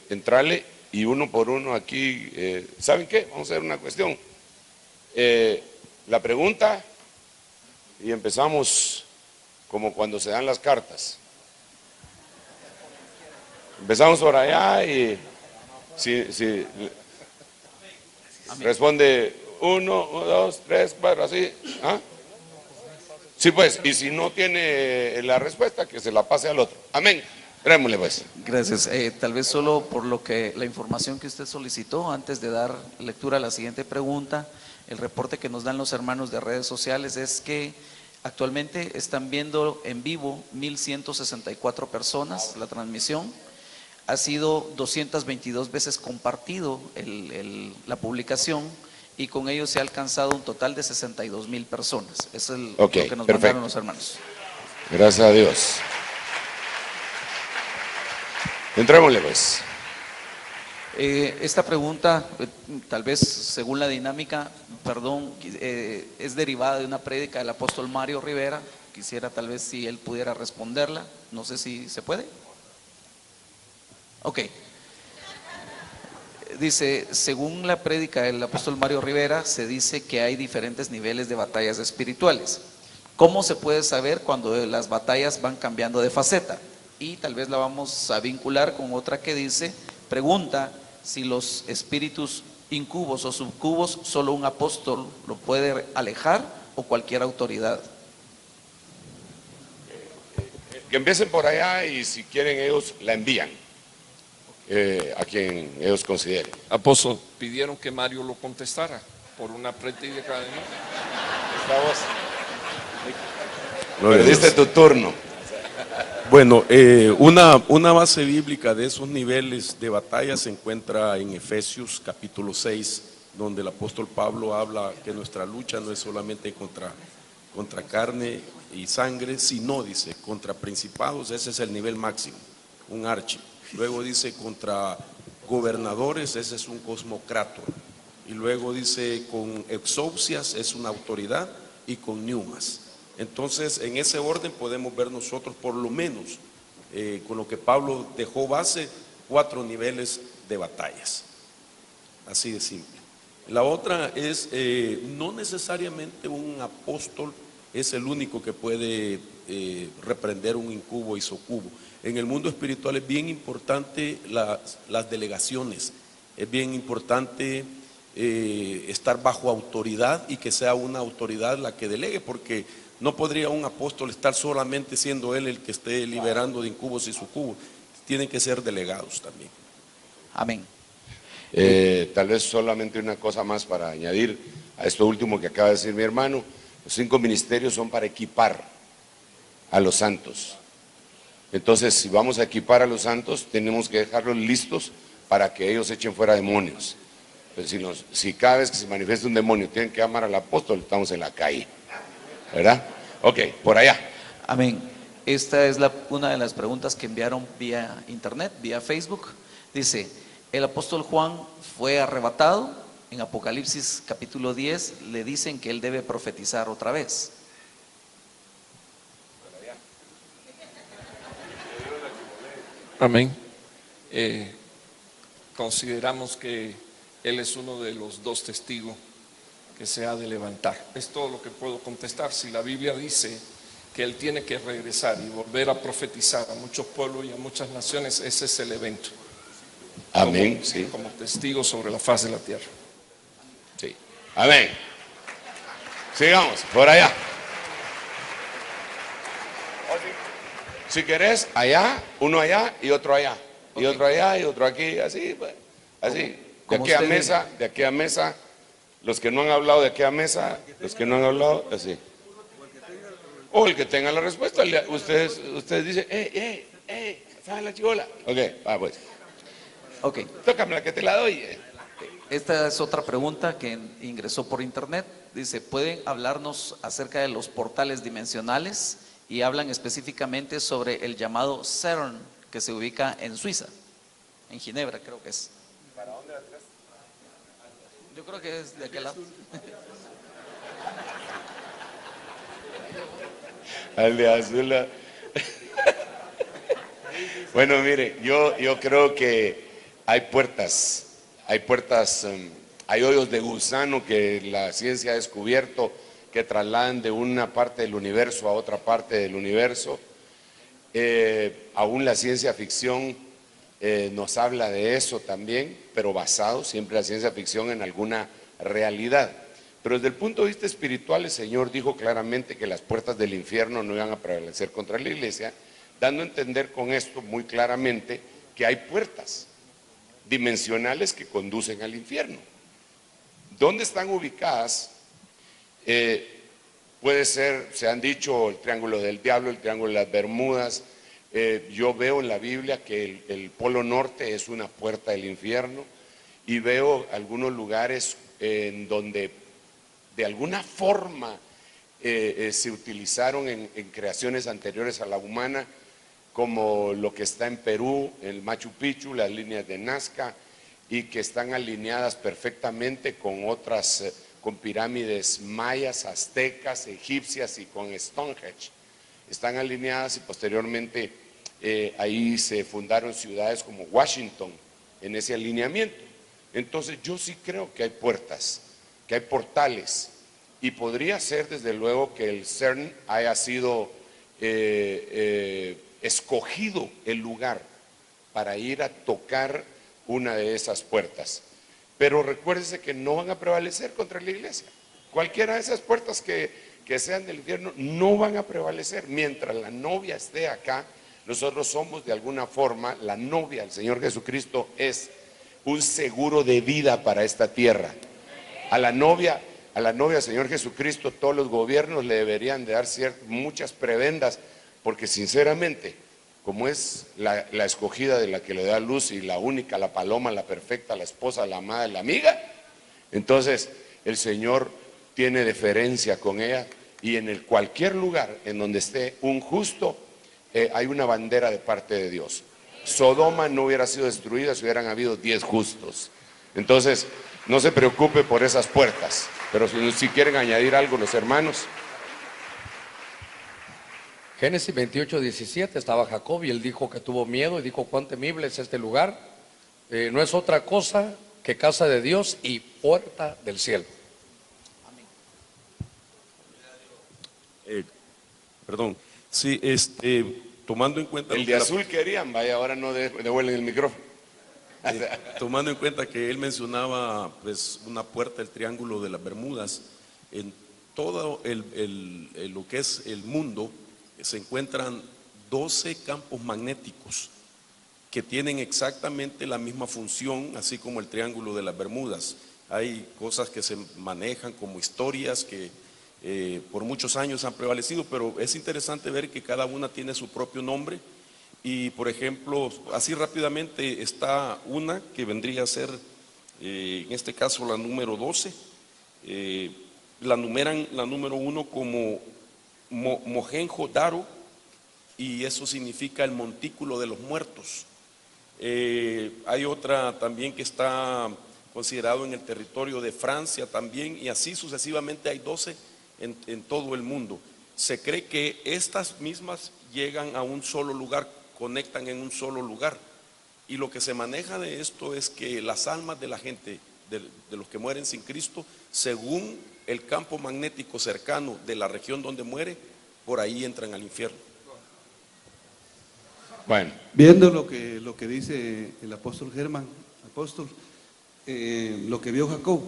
entrale y uno por uno aquí, ¿saben qué? Vamos a hacer una cuestión. La pregunta, y empezamos como cuando se dan las cartas. Empezamos por allá y si responde 1, 2, 3, 4, así. ¿Ah? Sí, pues, y si no tiene la respuesta, que se la pase al otro. Amén. Trémosle, pues. Gracias. Tal vez solo por la información que usted solicitó, antes de dar lectura a la siguiente pregunta, el reporte que nos dan los hermanos de redes sociales es que actualmente están viendo en vivo 1,164 personas la transmisión. Ha sido 222 veces compartido la publicación, y con ello se ha alcanzado un total de 62,000 personas. Eso es lo que nos mandaron los hermanos. Gracias a Dios. Entrémosle, pues. Esta pregunta, tal vez según la dinámica, es derivada de una prédica del apóstol Mario Rivera. Quisiera tal vez si él pudiera responderla. No sé si se puede. Ok. Dice, según la prédica del apóstol Mario Rivera, se dice que hay diferentes niveles de batallas espirituales. ¿Cómo se puede saber cuando las batallas van cambiando de faceta? Y tal vez la vamos a vincular con otra que dice, pregunta si los espíritus incubos o subcubos solo un apóstol lo puede alejar o cualquier autoridad. Que empiecen por allá y si quieren ellos la envían a quien ellos consideren. Apóstol, pidieron que Mario lo contestara por una prédica de Perdiste tu turno. Bueno, una base bíblica de esos niveles de batalla se encuentra en Efesios capítulo 6, donde el apóstol Pablo habla que nuestra lucha no es solamente contra carne y sangre, sino, dice, contra principados. Ese es el nivel máximo, un archi. Luego dice contra gobernadores, ese es un cosmocrator. Y luego dice con exousias, es una autoridad, y con pneumas. Entonces, en ese orden podemos ver nosotros, por lo menos, con lo que Pablo dejó base, 4 niveles de batallas. Así de simple. La otra es, no necesariamente un apóstol es el único que puede reprender un incubo y socubo. En el mundo espiritual es bien importante las delegaciones, es bien importante estar bajo autoridad y que sea una autoridad la que delegue, porque No podría un apóstol estar solamente siendo él el que esté liberando de incubos y sucubos. Tienen que ser delegados también. Amén. Tal vez solamente una cosa más para añadir a esto último que acaba de decir mi hermano. Los 5 ministerios son para equipar a los santos. Entonces, si vamos a equipar a los santos, tenemos que dejarlos listos para que ellos echen fuera demonios. Pues si cada vez que se manifiesta un demonio tienen que llamar al apóstol, estamos en la calle, ¿verdad? Ok, por allá. Amén. Esta es una de las preguntas que enviaron vía internet, vía Facebook. Dice, el apóstol Juan fue arrebatado. En Apocalipsis capítulo 10 le dicen que él debe profetizar otra vez. Amén. Consideramos que él es uno de los 2 testigos que se ha de levantar. Es todo lo que puedo contestar. Si la Biblia dice que él tiene que regresar y volver a profetizar a muchos pueblos y a muchas naciones, ese es el evento. Amén, como, sí. Como testigo sobre la faz de la tierra. Sí. Amén. Sigamos, por allá. Si querés, allá, uno allá y otro allá. Y otro allá y otro aquí, así, pues, así. De aquella mesa, los que no han hablado de aquella mesa, los que no han hablado, así. O el que tenga la respuesta, ustedes dicen, ¿sabes la chibola? Ok, va pues. Ok. Tócame la que te la doy. Esta es otra pregunta que ingresó por internet. Dice, ¿pueden hablarnos acerca de los portales dimensionales? Y hablan específicamente sobre el llamado CERN, que se ubica en Suiza, en Ginebra creo que es. ¿Para dónde atrás? Yo creo que es de aquel lado. Al de azul. Bueno, mire, yo creo que hay puertas, hay hoyos de gusano que la ciencia ha descubierto, que trasladan de una parte del universo a otra parte del universo. Aún la ciencia ficción nos habla de eso también, pero basado siempre la ciencia ficción en alguna realidad. Pero desde el punto de vista espiritual, el Señor dijo claramente que las puertas del infierno no iban a prevalecer contra la iglesia, dando a entender con esto muy claramente que hay puertas dimensionales que conducen al infierno. ¿Dónde están ubicadas? Puede ser, se han dicho, el triángulo del diablo, el triángulo de las Bermudas. Yo veo en la Biblia que el polo norte es una puerta del infierno, y veo algunos lugares en donde de alguna forma se utilizaron en creaciones anteriores a la humana, como lo que está en Perú, el Machu Picchu, las líneas de Nazca, y que están alineadas perfectamente con otras, con pirámides mayas, aztecas, egipcias y con Stonehenge. Están alineadas, y posteriormente ahí se fundaron ciudades como Washington en ese alineamiento. Entonces yo sí creo que hay puertas, que hay portales, y podría ser desde luego que el CERN haya sido escogido el lugar para ir a tocar una de esas puertas. Pero recuérdese que no van a prevalecer contra la iglesia. Cualquiera de esas puertas que sean del infierno no van a prevalecer. Mientras la novia esté acá, nosotros somos de alguna forma la novia. El Señor Jesucristo es un seguro de vida para esta tierra. A la novia Señor Jesucristo, todos los gobiernos le deberían de dar muchas prebendas, porque sinceramente, como es la escogida de la que le da luz, y la única, la paloma, la perfecta, la esposa, la amada, la amiga, entonces el Señor tiene deferencia con ella, y en cualquier lugar en donde esté un justo, hay una bandera de parte de Dios. Sodoma no hubiera sido destruida si hubieran habido 10 justos. Entonces, no se preocupe por esas puertas. Pero si quieren añadir algo los hermanos. Génesis 28:17 estaba Jacob, y él dijo que tuvo miedo, y dijo: cuán temible es este lugar. No es otra cosa que casa de Dios y puerta del cielo. Perdón, sí, tomando en cuenta... El de azul querían, vaya, ahora no devuelven el micrófono. Tomando en cuenta que él mencionaba pues una puerta, el triángulo de las Bermudas, todo lo que es el mundo se encuentran 12 campos magnéticos que tienen exactamente la misma función, así como el Triángulo de las Bermudas. Hay cosas que se manejan como historias que por muchos años han prevalecido, pero es interesante ver que cada una tiene su propio nombre. Y por ejemplo, así rápidamente está una que vendría a ser, en este caso, la número 12. La numeran la número 1 como Mohenjo-Daro, y eso significa el montículo de los muertos. Hay otra también que está considerado en el territorio de Francia también, y así sucesivamente hay 12 en todo el mundo. Se cree que estas mismas llegan a un solo lugar, conectan en un solo lugar, y lo que se maneja de esto es que las almas de la gente, de los que mueren sin Cristo, según el campo magnético cercano de la región donde muere, por ahí entran al infierno. Bueno, viendo lo que dice el apóstol Germán, lo que vio Jacob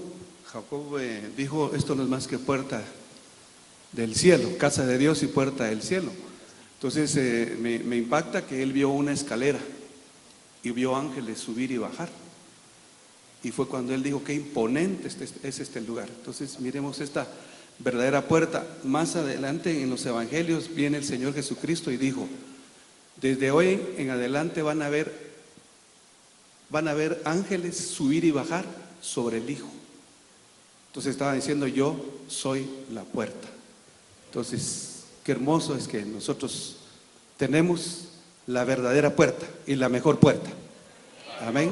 dijo: esto no es más que puerta del cielo, casa de Dios y puerta del cielo. Entonces me impacta que él vio una escalera y vio ángeles subir y bajar, y fue cuando él dijo: qué imponente es este lugar. Entonces miremos esta verdadera puerta. Más adelante en los evangelios viene el Señor Jesucristo y dijo: desde hoy en adelante van a ver ángeles subir y bajar sobre el Hijo. Entonces estaba diciendo: yo soy la puerta. Entonces, qué hermoso es que nosotros tenemos la verdadera puerta y la mejor puerta. Amén.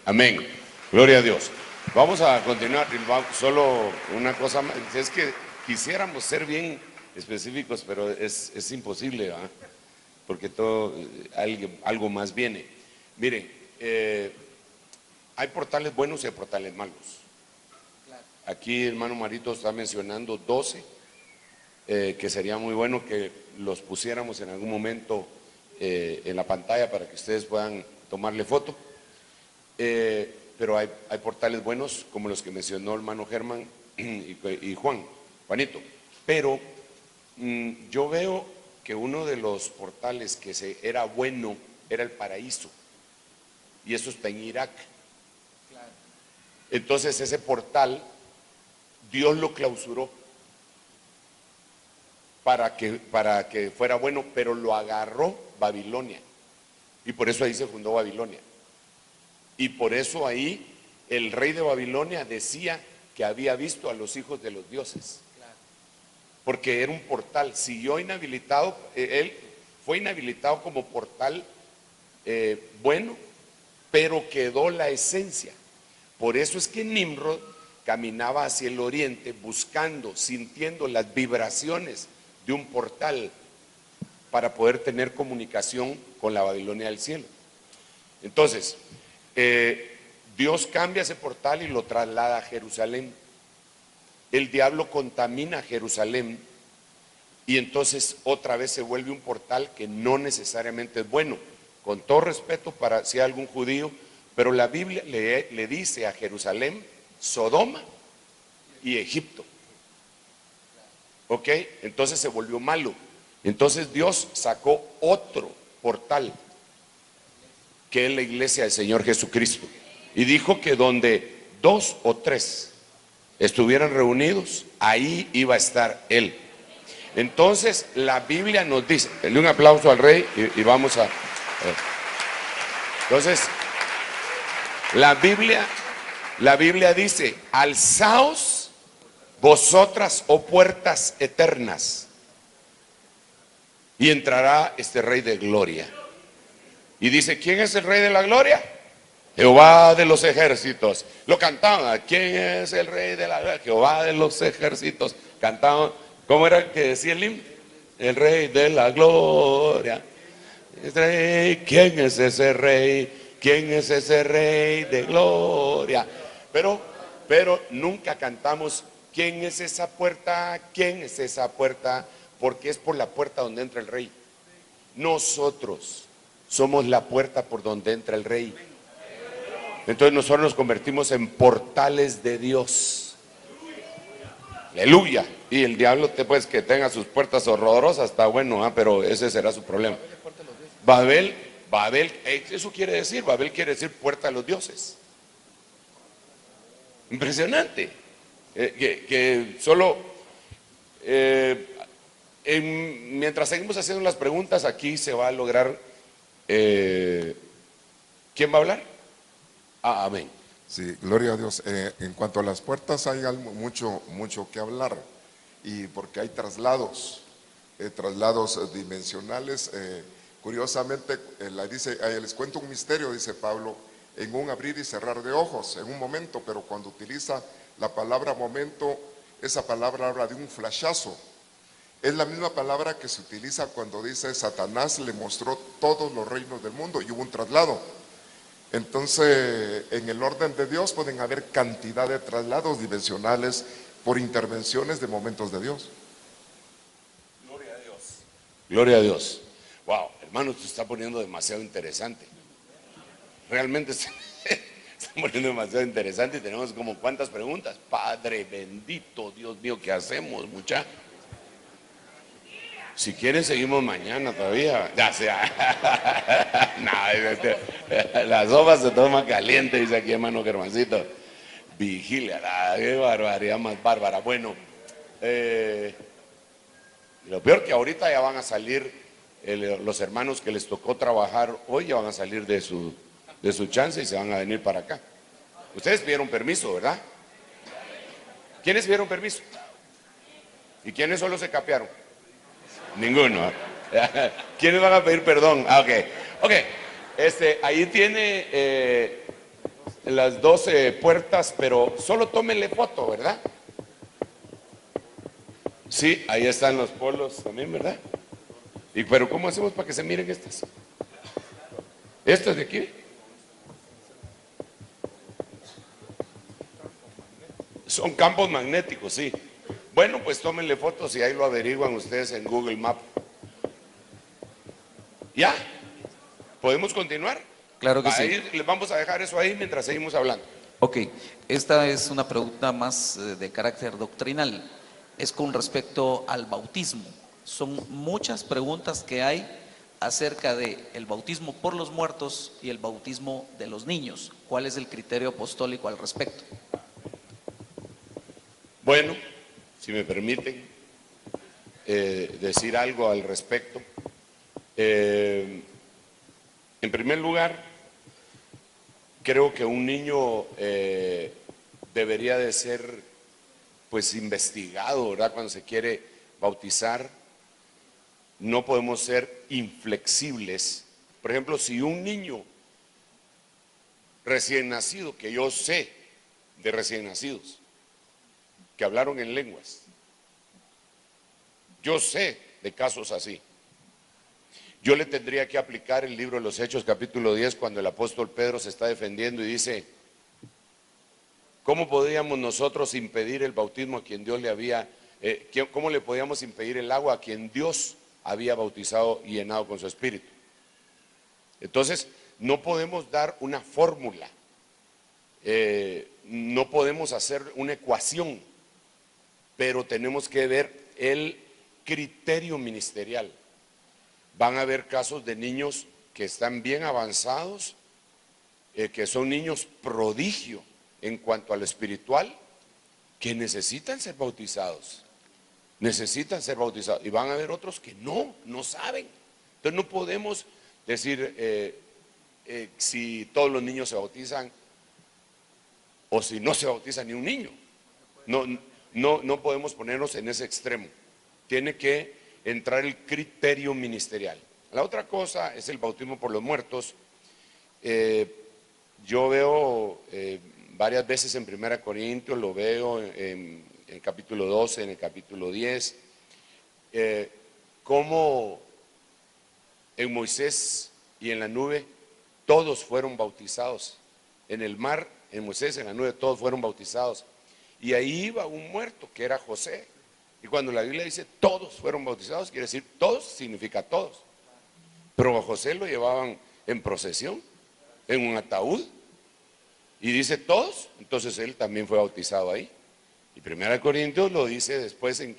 Amén. Gloria a Dios. Vamos a continuar. Solo una cosa más. Es que quisiéramos ser bien específicos, pero es imposible, ¿verdad? Porque todo, algo más viene. Miren, hay portales buenos y hay portales malos. Aquí el hermano Marito está mencionando 12, que sería muy bueno que los pusiéramos en algún momento en la pantalla para que ustedes puedan tomarle foto. Pero hay portales buenos, como los que mencionó el hermano Germán y Juanito. Pero yo veo que uno de los portales que era bueno era el paraíso, y eso está en Irak. Entonces ese portal Dios lo clausuró para que fuera bueno, pero lo agarró Babilonia, y por eso ahí se fundó Babilonia. Y por eso ahí el rey de Babilonia decía que había visto a los hijos de los dioses. Porque era un portal, siguió inhabilitado, él fue inhabilitado como portal bueno, pero quedó la esencia. Por eso es que Nimrod caminaba hacia el oriente buscando, sintiendo las vibraciones de un portal para poder tener comunicación con la Babilonia del cielo. Entonces, Dios cambia ese portal y lo traslada a Jerusalén. El diablo contamina Jerusalén, y entonces otra vez se vuelve un portal que no necesariamente es bueno. Con todo respeto para si hay algún judío, pero la Biblia le dice a Jerusalén Sodoma y Egipto. ¿Ok? Entonces se volvió malo. Entonces Dios sacó otro portal, que es la iglesia del Señor Jesucristo, y dijo que donde 2 o 3 estuvieran reunidos, ahí iba a estar Él. Entonces la Biblia nos dice, denle un aplauso al rey y vamos a ver. Entonces la Biblia dice: alzaos vosotras, oh puertas eternas, y entrará este rey de gloria. Y dice: ¿quién es el rey de la gloria? Jehová de los ejércitos. Lo cantaban: ¿quién es el rey de la gloria? Jehová de los ejércitos. Cantaban, ¿cómo era que decía el himno? El rey de la gloria. ¿Quién es ese rey? ¿Quién es ese rey de gloria? Pero nunca cantamos: ¿quién es esa puerta? ¿Quién es esa puerta? Porque es por la puerta donde entra el rey. Nosotros somos la puerta por donde entra el rey. Entonces nosotros nos convertimos en portales de Dios. Aleluya. Y el diablo pues que tenga sus puertas horrorosas, está bueno, pero ese será su problema. Babel, eso quiere decir, Babel quiere decir puerta de los dioses. Impresionante. Que solo, mientras seguimos haciendo las preguntas, aquí se va a lograr, ¿quién va a hablar? Amén. Sí, gloria a Dios. En cuanto a las puertas hay mucho que hablar, y porque hay traslados dimensionales. Curiosamente, les cuento un misterio, dice Pablo, en un abrir y cerrar de ojos, en un momento, pero cuando utiliza la palabra momento, esa palabra habla de un flashazo. Es la misma palabra que se utiliza cuando dice Satanás le mostró todos los reinos del mundo y hubo un traslado. Entonces, en el orden de Dios pueden haber cantidad de traslados dimensionales por intervenciones de momentos de Dios. Gloria a Dios. Gloria a Dios. Wow, hermano, se está poniendo demasiado interesante. Realmente se está poniendo demasiado interesante, y tenemos como cuántas preguntas. Padre bendito, Dios mío, ¿qué hacemos, muchachos? Si quieren seguimos mañana todavía. Ya sea. No, la sopa se toma caliente, dice aquí hermano Germancito. Vigilia, qué barbaridad más bárbara. Bueno, lo peor que ahorita ya van a salir los hermanos que les tocó trabajar hoy, ya van a salir de su chance y se van a venir para acá. Ustedes pidieron permiso, ¿verdad? ¿Quiénes pidieron permiso? ¿Y quiénes solo se capearon? Ninguno. ¿Quiénes van a pedir perdón? Ok. Ahí tiene las 12 puertas, pero solo tómenle foto, ¿verdad? Sí, ahí están los polos también, ¿verdad? Pero ¿cómo hacemos para que se miren estas? ¿Estas de aquí? Son campos magnéticos, sí. Bueno, pues tómenle fotos y ahí lo averiguan ustedes en Google Maps. ¿Ya? ¿Podemos continuar? Claro que ahí, sí. Les vamos a dejar eso ahí mientras seguimos hablando. Ok, esta es una pregunta más de carácter doctrinal. Es con respecto al bautismo. Son muchas preguntas que hay acerca de el bautismo por los muertos y el bautismo de los niños. ¿Cuál es el criterio apostólico al respecto? Bueno, si me permiten decir algo al respecto. En primer lugar, creo que un niño debería de ser pues investigado, ¿verdad? Cuando se quiere bautizar, no podemos ser inflexibles. Por ejemplo, si un niño recién nacido, que yo sé de recién nacidos que hablaron en lenguas, yo sé de casos así, yo le tendría que aplicar el libro de los Hechos capítulo 10 cuando el apóstol Pedro se está defendiendo y dice: ¿cómo podríamos nosotros impedir el bautismo a quien Dios le había, cómo le podíamos impedir el agua a quien Dios había bautizado y llenado con su espíritu? Entonces, no podemos dar una fórmula, no podemos hacer una ecuación, pero tenemos que ver el criterio ministerial. Van a haber casos de niños que están bien avanzados, que son niños prodigio en cuanto a lo espiritual, que necesitan ser bautizados. Necesitan ser bautizados. Y van a haber otros que no saben. Entonces no podemos decir si todos los niños se bautizan o si no se bautiza ni un niño. No podemos ponernos en ese extremo. Tiene que entrar el criterio ministerial. La otra cosa es el bautismo por los muertos. Yo veo varias veces en 1 Corintios, lo veo en el capítulo 12, en el capítulo 10, cómo en Moisés y en la nube todos fueron bautizados. En el mar, en Moisés, en la nube, todos fueron bautizados. Y ahí iba un muerto que era José. Y cuando la Biblia dice todos fueron bautizados, quiere decir todos significa todos. Pero a José lo llevaban en procesión, en un ataúd. Y dice todos, entonces él también fue bautizado ahí. Y 1 Corintios lo dice después en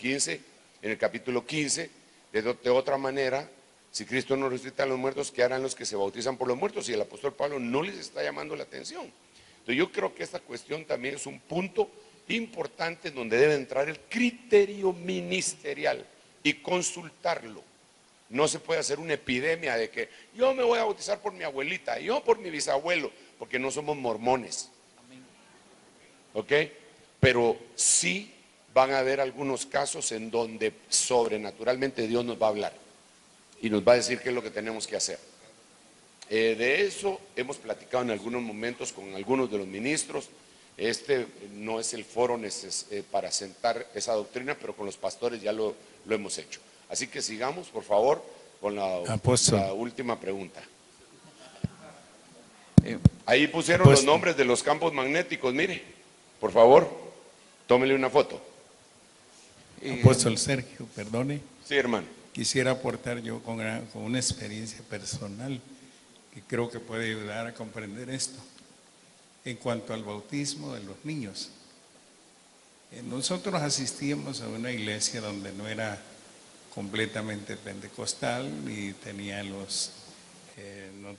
el capítulo 15, de otra manera, si Cristo no resucita a los muertos, ¿qué harán los que se bautizan por los muertos? Y el apóstol Pablo no les está llamando la atención. Entonces yo creo que esta cuestión también es un punto importante en donde debe entrar el criterio ministerial y consultarlo. No se puede hacer una epidemia de que yo me voy a bautizar por mi abuelita, yo por mi bisabuelo, porque no somos mormones. ¿Ok? Pero sí van a haber algunos casos en donde sobrenaturalmente Dios nos va a hablar y nos va a decir qué es lo que tenemos que hacer. De eso hemos platicado en algunos momentos con algunos de los ministros. Este no es el foro para sentar esa doctrina, pero con los pastores ya lo hemos hecho. Así que sigamos, por favor, con la última pregunta. Ahí pusieron los nombres de los campos magnéticos, mire, por favor, tómele una foto. Apóstol Sergio, perdone. Sí, hermano. Quisiera aportar yo con una experiencia personal que creo que puede ayudar a comprender esto. En cuanto al bautismo de los niños, nosotros asistíamos a una iglesia donde no era completamente pentecostal y tenía no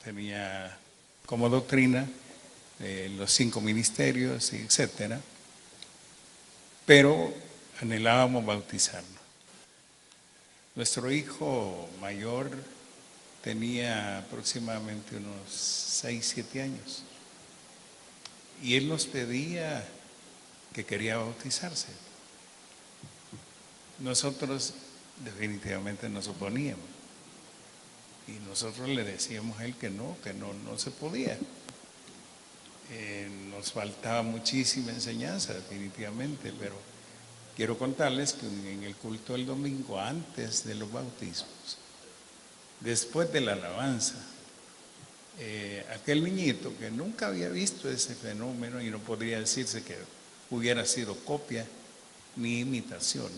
tenía como doctrina los 5 ministerios, etcétera, pero anhelábamos bautizarnos. Nuestro hijo mayor tenía aproximadamente unos 6, 7 años y él nos pedía que quería bautizarse. Nosotros definitivamente nos oponíamos y nosotros le decíamos a él que no se podía. Nos faltaba muchísima enseñanza definitivamente, pero quiero contarles que en el culto del domingo, antes de los bautismos, después de la alabanza, aquel niñito que nunca había visto ese fenómeno y no podría decirse que hubiera sido copia ni imitación,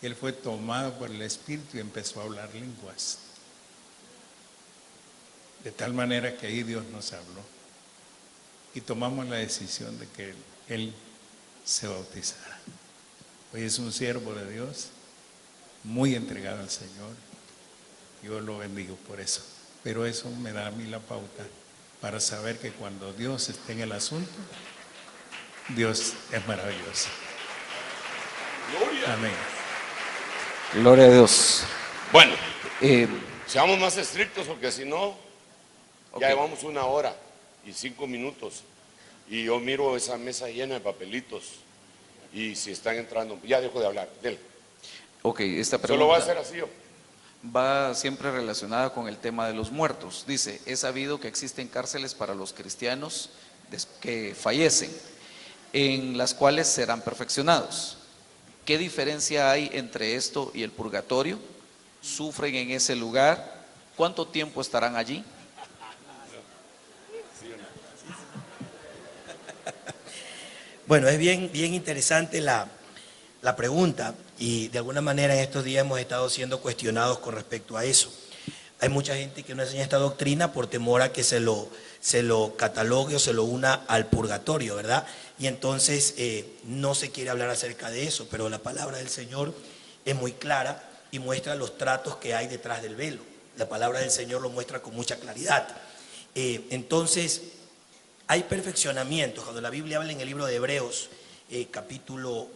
él fue tomado por el Espíritu y empezó a hablar lenguas. De tal manera que ahí Dios nos habló y tomamos la decisión de que él se bautizara. Hoy es un siervo de Dios, muy entregado al Señor. Yo lo bendigo por eso. Pero eso me da a mí la pauta para saber que cuando Dios esté en el asunto, Dios es maravilloso. Gloria. Amén. Gloria a Dios. Bueno, seamos más estrictos porque si no, ya llevamos 1 hora y 5 minutos. Y yo miro esa mesa llena de papelitos. Y si están entrando, ya dejo de hablar. Dele. Ok, esta pregunta Solo va a ser así. va siempre relacionada con el tema de los muertos. Dice, he sabido que existen cárceles para los cristianos que fallecen, en las cuales serán perfeccionados. ¿Qué diferencia hay entre esto y el purgatorio? ¿Sufren en ese lugar? ¿Cuánto tiempo estarán allí? Bueno, es bien interesante la pregunta y de alguna manera en estos días hemos estado siendo cuestionados con respecto a eso. Hay mucha gente que no enseña esta doctrina por temor a que se lo catalogue o se lo una al purgatorio, ¿verdad? Y entonces no se quiere hablar acerca de eso, pero la palabra del Señor es muy clara y muestra los tratos que hay detrás del velo. La palabra del Señor lo muestra con mucha claridad. Entonces, hay perfeccionamientos. Cuando la Biblia habla en el libro de Hebreos, capítulo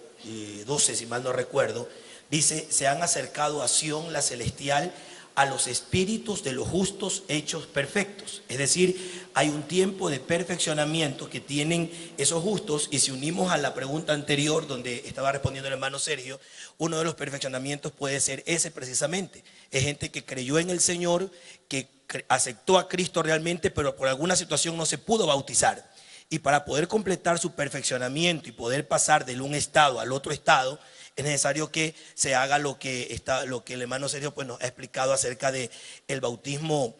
12, si mal no recuerdo, dice, se han acercado a Sión la celestial, a los espíritus de los justos hechos perfectos. Es decir, hay un tiempo de perfeccionamiento que tienen esos justos, y si unimos a la pregunta anterior donde estaba respondiendo el hermano Sergio, uno de los perfeccionamientos puede ser ese precisamente. Es gente que creyó en el Señor, que aceptó a Cristo realmente, pero por alguna situación no se pudo bautizar. Y para poder completar su perfeccionamiento y poder pasar de un estado al otro estado, es necesario que se haga lo que el hermano Sergio pues nos ha explicado acerca de el bautismo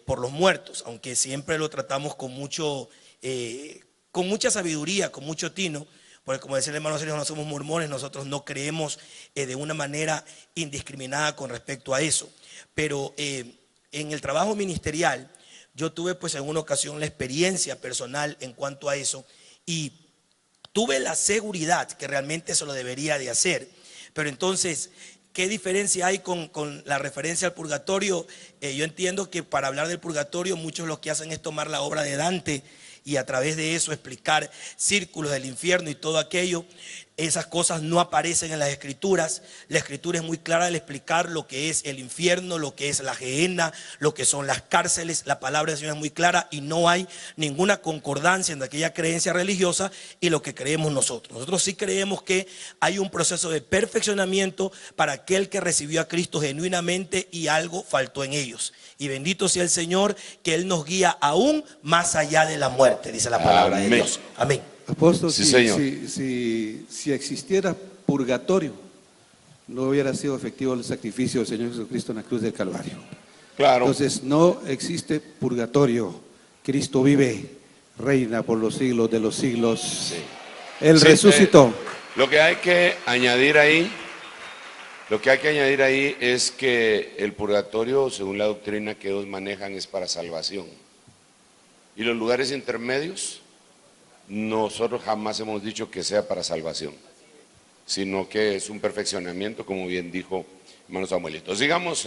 por los muertos, aunque siempre lo tratamos con mucha sabiduría, con mucho tino, porque como decía el hermano Sergio, no somos mormones, nosotros no creemos de una manera indiscriminada con respecto a eso. Pero en el trabajo ministerial yo tuve pues en una ocasión la experiencia personal en cuanto a eso, y tuve la seguridad que realmente eso lo debería de hacer. Pero entonces, ¿qué diferencia hay con la referencia al purgatorio? Yo entiendo que para hablar del purgatorio muchos lo que hacen es tomar la obra de Dante y a través de eso explicar círculos del infierno y todo aquello. Esas cosas no aparecen en las escrituras. La escritura es muy clara al explicar lo que es el infierno, lo que es la gehenna, lo que son las cárceles. La palabra del Señor es muy clara y no hay ninguna concordancia entre aquella creencia religiosa y lo que creemos nosotros. Nosotros sí creemos que hay un proceso de perfeccionamiento para aquel que recibió a Cristo genuinamente y algo faltó en ellos. Y bendito sea el Señor, que Él nos guía aún más allá de la muerte, dice la palabra de Dios. Amén. Apóstol, Sí, señor. si existiera purgatorio, no hubiera sido efectivo el sacrificio del Señor Jesucristo en la cruz del Calvario. Claro. Entonces, no existe purgatorio. Cristo vive, reina por los siglos de los siglos. Sí. Él resucitó. Lo que hay que añadir ahí es que el purgatorio, según la doctrina que ellos manejan, es para salvación. Y los lugares intermedios, nosotros jamás hemos dicho que sea para salvación, sino que es un perfeccionamiento, como bien dijo hermano Samuelito. Sigamos.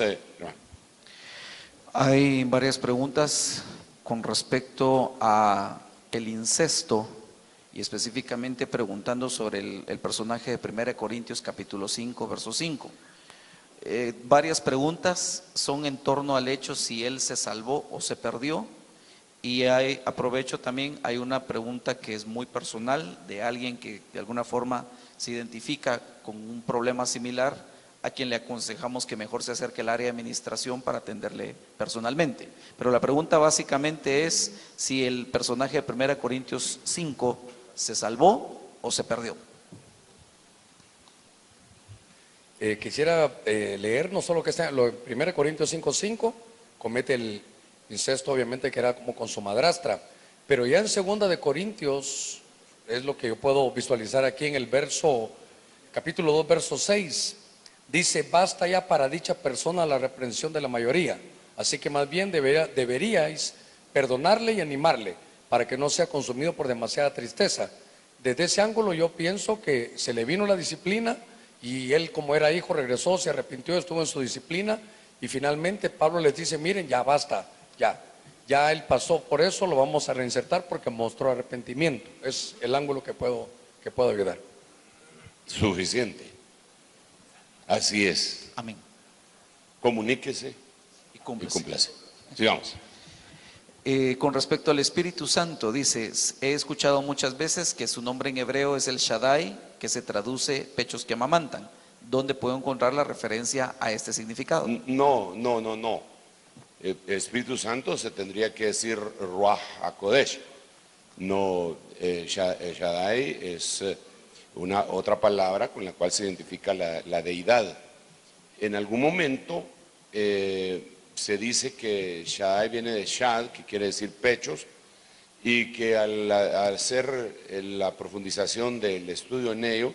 Hay varias preguntas con respecto a el incesto y específicamente preguntando sobre el personaje de 1 Corintios capítulo 5, verso 5. Varias preguntas son en torno al hecho si él se salvó o se perdió. Y aprovecho también, hay una pregunta que es muy personal de alguien que de alguna forma se identifica con un problema similar, a quien le aconsejamos que mejor se acerque al área de administración para atenderle personalmente. Pero la pregunta básicamente es si el personaje de 1 Corintios 5 se salvó o se perdió. Quisiera leer no solo que está en 1 Corintios 5:5, comete el incesto, obviamente, que era como con su madrastra, pero ya en 2 de Corintios es lo que yo puedo visualizar aquí en el capítulo 2, verso 6, dice: basta ya para dicha persona la reprensión de la mayoría, así que más bien deberíais perdonarle y animarle para que no sea consumido por demasiada tristeza. Desde ese ángulo yo pienso que se le vino la disciplina y él, como era hijo, regresó, se arrepintió, estuvo en su disciplina y finalmente Pablo les dice: miren, ya basta. Ya él pasó por eso, lo vamos a reinsertar porque mostró arrepentimiento. Es el ángulo que puedo ayudar. Suficiente. Así es. Amén. Comuníquese y cúmplase. Y cúmplase. Sigamos. Con respecto al Espíritu Santo, dice: he escuchado muchas veces que su nombre en hebreo es el Shaddai, que se traduce pechos que amamantan. ¿Dónde puedo encontrar la referencia a este significado? No. Espíritu Santo se tendría que decir Ruach HaKodesh. No, Shaddai es otra palabra con la cual se identifica la deidad. En algún momento se dice que Shaddai viene de Shad, que quiere decir pechos, y que al hacer la profundización del estudio en ello,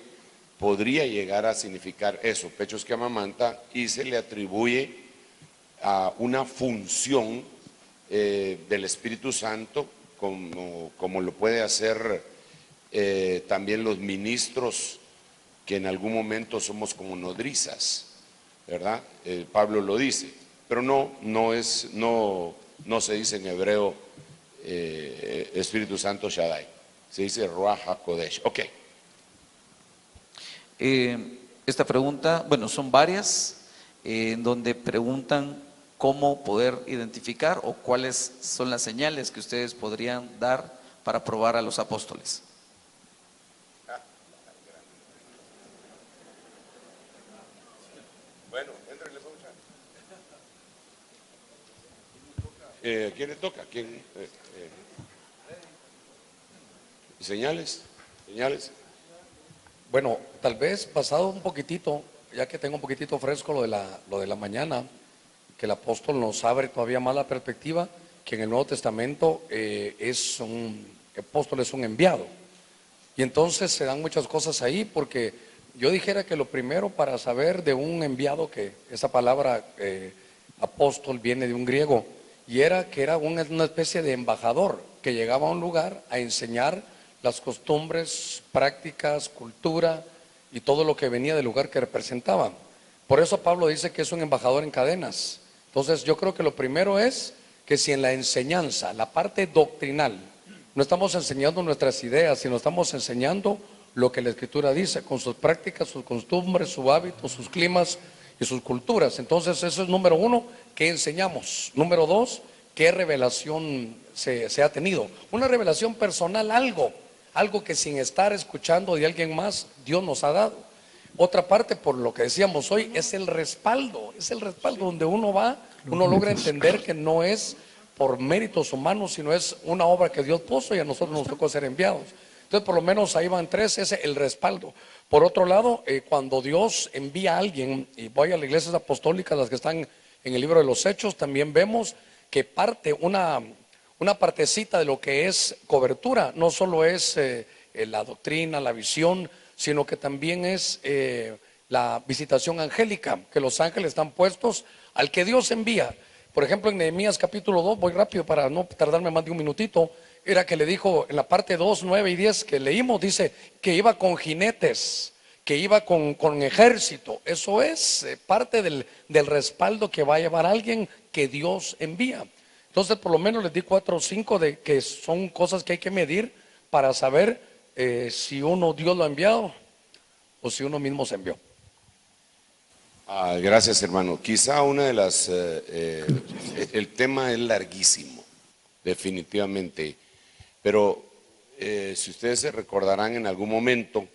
podría llegar a significar eso, pechos que amamanta, y se le atribuye a una función del Espíritu Santo, como lo puede hacer también los ministros, que en algún momento somos como nodrizas, ¿verdad? Pablo lo dice, pero no se dice en hebreo Espíritu Santo Shaddai, se dice Ruach HaKodesh. Ok. Esta pregunta, bueno, son varias, en donde preguntan cómo poder identificar o cuáles son las señales que ustedes podrían dar para probar a los apóstoles. Bueno, entrenles a ¿quién le toca? ¿Quién? ¿Señales? Bueno, tal vez pasado un poquitito, ya que tengo un poquitito fresco lo de la mañana, que el apóstol nos abre todavía más la perspectiva, que en el Nuevo Testamento apóstol es un enviado. Y entonces se dan muchas cosas ahí, porque yo dijera que lo primero para saber de un enviado, que esa palabra apóstol viene de un griego, y que era una especie de embajador que llegaba a un lugar a enseñar las costumbres, prácticas, cultura y todo lo que venía del lugar que representaba. Por eso Pablo dice que es un embajador en cadenas. Entonces yo creo que lo primero es que si en la enseñanza, la parte doctrinal, no estamos enseñando nuestras ideas, sino estamos enseñando lo que la Escritura dice, con sus prácticas, sus costumbres, sus hábitos, sus climas y sus culturas. Entonces eso es número uno, ¿qué enseñamos? Número dos, ¿qué revelación se ha tenido? Una revelación personal, algo que sin estar escuchando de alguien más, Dios nos ha dado. Otra parte, por lo que decíamos hoy, es el respaldo donde uno va, uno logra entender que no es por méritos humanos, sino es una obra que Dios puso y a nosotros nos tocó ser enviados. Entonces, por lo menos ahí van tres, ese es el respaldo. Por otro lado, cuando Dios envía a alguien, y voy a las iglesias apostólicas, las que están en el libro de los Hechos, también vemos que parte una partecita de lo que es cobertura, no solo es la doctrina, la visión, sino que también es la visitación angélica, que los ángeles están puestos al que Dios envía. Por ejemplo, en Nehemías capítulo 2, voy rápido para no tardarme más de un minutito, era que le dijo en la parte 2, 9 y 10 que leímos, dice que iba con jinetes, que iba con ejército. Eso es parte del respaldo que va a llevar alguien que Dios envía. Entonces, por lo menos les di 4 o 5 de que son cosas que hay que medir para saber si Dios lo ha enviado o si uno mismo se envió. Gracias, hermano. Quizá una de las... el tema es larguísimo, definitivamente. Pero si ustedes se recordarán en algún momento,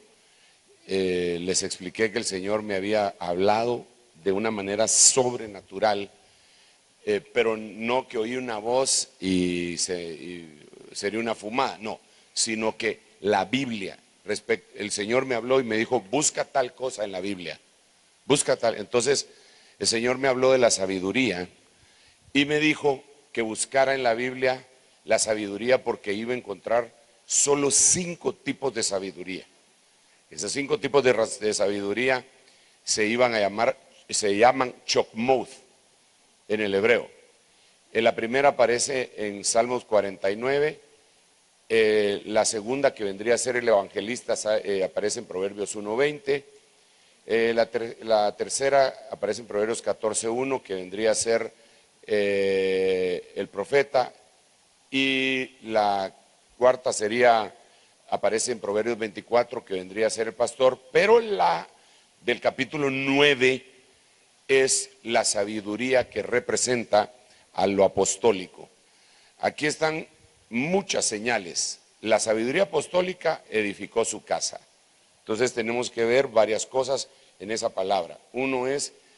les expliqué que el Señor me había hablado de una manera sobrenatural, pero no que oí una voz y sería una fumada, no, sino que la Biblia, el Señor me habló y me dijo, busca tal cosa en la Biblia, busca tal. Entonces el Señor me habló de la sabiduría y me dijo que buscara en la Biblia la sabiduría porque iba a encontrar solo 5 tipos de sabiduría. Esos 5 tipos de sabiduría se llaman chokmouth en el hebreo. La primera aparece en Salmos 49, la segunda, que vendría a ser el evangelista, aparece en Proverbios 1:20, la tercera aparece en Proverbios 14:1, que vendría a ser el profeta, y la cuarta aparece en Proverbios 24, que vendría a ser el pastor, pero la del capítulo 9 es la sabiduría que representa a lo apostólico. Aquí están muchas señales. La sabiduría apostólica edificó su casa. Entonces tenemos que ver varias cosas en esa palabra. Uno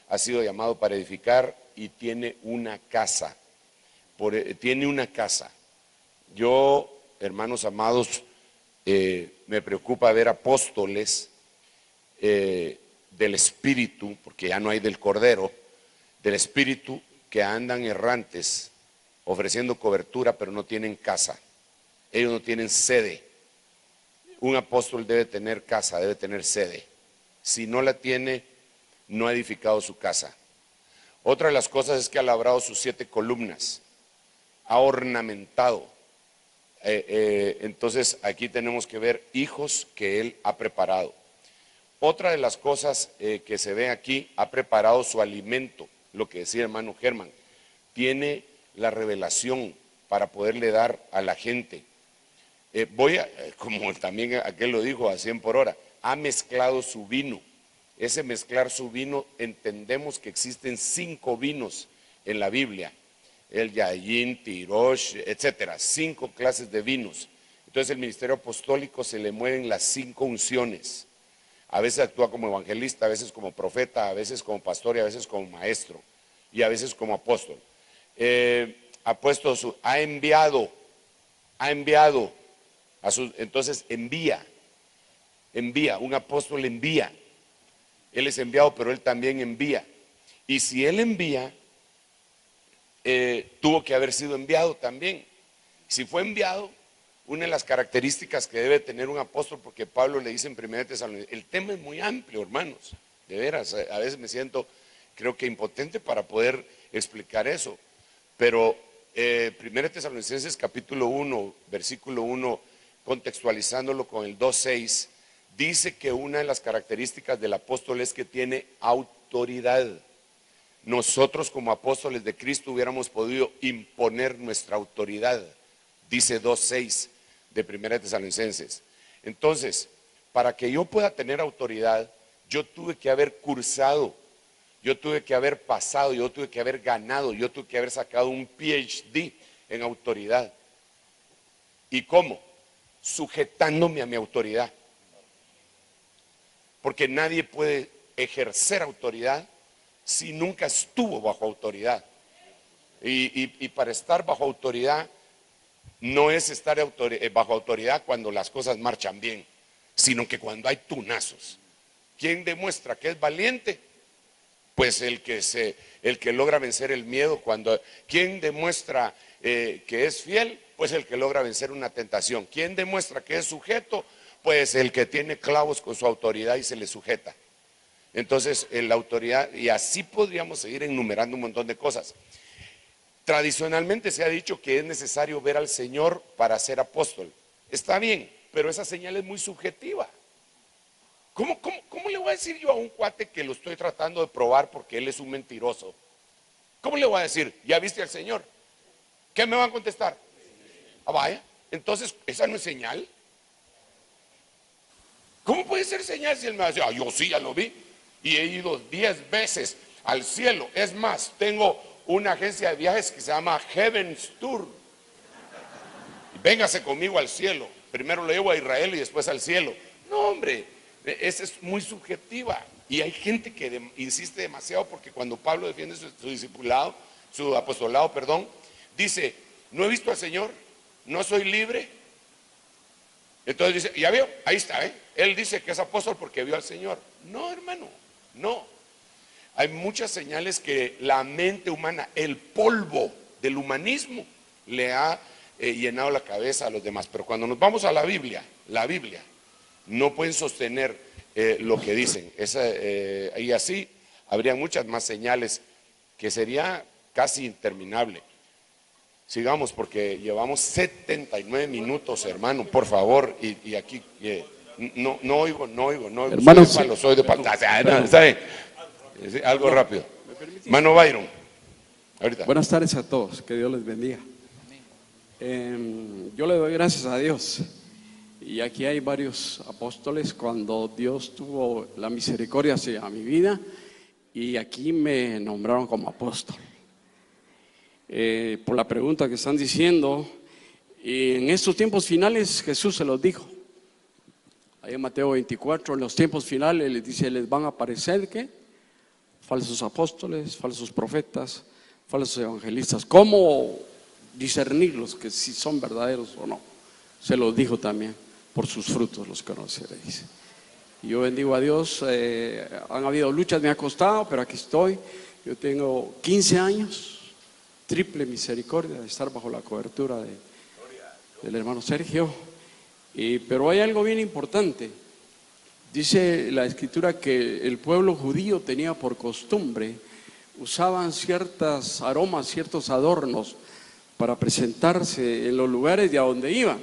ha sido llamado para edificar y tiene una casa. Tiene una casa. Yo, hermanos amados, me preocupa ver apóstoles del Espíritu, porque ya no hay del Cordero, del Espíritu, que andan errantes ofreciendo cobertura, pero no tienen casa. Ellos no tienen sede. Un apóstol debe tener casa, debe tener sede. Si no la tiene, no ha edificado su casa. Otra de las cosas es que ha labrado sus 7 columnas, ha ornamentado. Entonces aquí tenemos que ver hijos que él ha preparado. Otra de las cosas que se ve aquí, ha preparado su alimento, lo que decía el hermano Germán, tiene la revelación para poderle dar a la gente. Como también aquel lo dijo, a 100 por hora, ha mezclado su vino. Ese mezclar su vino, entendemos que existen 5 vinos en la Biblia, el Yayin, Tirosh, etcétera, 5 clases de vinos. Entonces el ministerio apostólico se le mueven las 5 unciones. A veces actúa como evangelista, a veces como profeta, a veces como pastor y a veces como maestro y a veces como apóstol. Ha enviado entonces envía, un apóstol envía. Él es enviado, pero él también envía. Y si él envía, tuvo que haber sido enviado también. Si fue enviado, una de las características que debe tener un apóstol, porque Pablo le dice en 1 Tesalonicenses, el tema es muy amplio, hermanos, de veras, a veces me siento, creo que impotente para poder explicar eso, pero 1 Tesalonicenses capítulo 1, versículo 1, contextualizándolo con el 2:6, dice que una de las características del apóstol es que tiene autoridad. Nosotros como apóstoles de Cristo hubiéramos podido imponer nuestra autoridad, dice 2:6 de 1 Tesalonicenses. Entonces, para que yo pueda tener autoridad, yo tuve que haber cursado, yo tuve que haber pasado, yo tuve que haber ganado, yo tuve que haber sacado un PhD en autoridad. ¿Y cómo? Sujetándome a mi autoridad. Porque nadie puede ejercer autoridad si nunca estuvo bajo autoridad. Y para estar bajo autoridad, no es estar bajo autoridad cuando las cosas marchan bien, sino que cuando hay tunazos. ¿Quién demuestra que es valiente? Pues el que logra vencer el miedo. ¿Quién demuestra que es fiel? Pues el que logra vencer una tentación. ¿Quién demuestra que es sujeto? Pues el que tiene clavos con su autoridad y se le sujeta. Entonces, la autoridad, y así podríamos seguir enumerando un montón de cosas. Tradicionalmente se ha dicho que es necesario ver al Señor para ser apóstol. Está bien, pero esa señal es muy subjetiva. ¿Cómo le voy a decir yo a un cuate que lo estoy tratando de probar porque él es un mentiroso? ¿Cómo le voy a decir, ya viste al Señor? ¿Qué me van a contestar? Ah, vaya, entonces, ¿esa no es señal? ¿Cómo puede ser señal si él me va a decir, yo sí, ya lo vi, y he ido 10 veces al cielo? Es más, tengo una agencia de viajes que se llama Heaven's Tour. Véngase conmigo al cielo. Primero lo llevo a Israel y después al cielo. No, hombre, esa es muy subjetiva. Y hay gente que insiste demasiado, porque cuando Pablo defiende su discipulado, su apostolado, dice, no he visto al Señor, no soy libre. Entonces dice, ya veo, ahí está, él dice que es apóstol porque vio al Señor. No, hermano, no. Hay muchas señales que la mente humana, el polvo del humanismo, le ha llenado la cabeza a los demás. Pero cuando nos vamos a la Biblia no pueden sostener lo que dicen. Y así habría muchas más señales que sería casi interminable. Sigamos, porque llevamos 79 minutos, hermano, por favor. Y aquí no oigo. Hermano, soy de pantalla. ¿Sabe? Algo rápido. Mano Byron. Ahorita. Buenas tardes a todos, que Dios les bendiga. Yo le doy gracias a Dios. Y aquí hay varios apóstoles cuando Dios tuvo la misericordia hacia mi vida, y aquí me nombraron como apóstol. Por la pregunta que están diciendo, en estos tiempos finales Jesús se los dijo. Ahí en Mateo 24, en los tiempos finales les dice, les van a aparecer ¿qué? Falsos apóstoles, falsos profetas, falsos evangelistas. ¿Cómo discernirlos que si son verdaderos o no? Se los dijo también, por sus frutos los conoceréis. Y yo bendigo a Dios. Han habido luchas, me ha costado, pero aquí estoy. Yo tengo 15 años, triple misericordia de estar bajo la cobertura del hermano Sergio. Pero hay algo bien importante. Dice la Escritura que el pueblo judío tenía por costumbre, usaban ciertos aromas, ciertos adornos para presentarse en los lugares de a donde iban.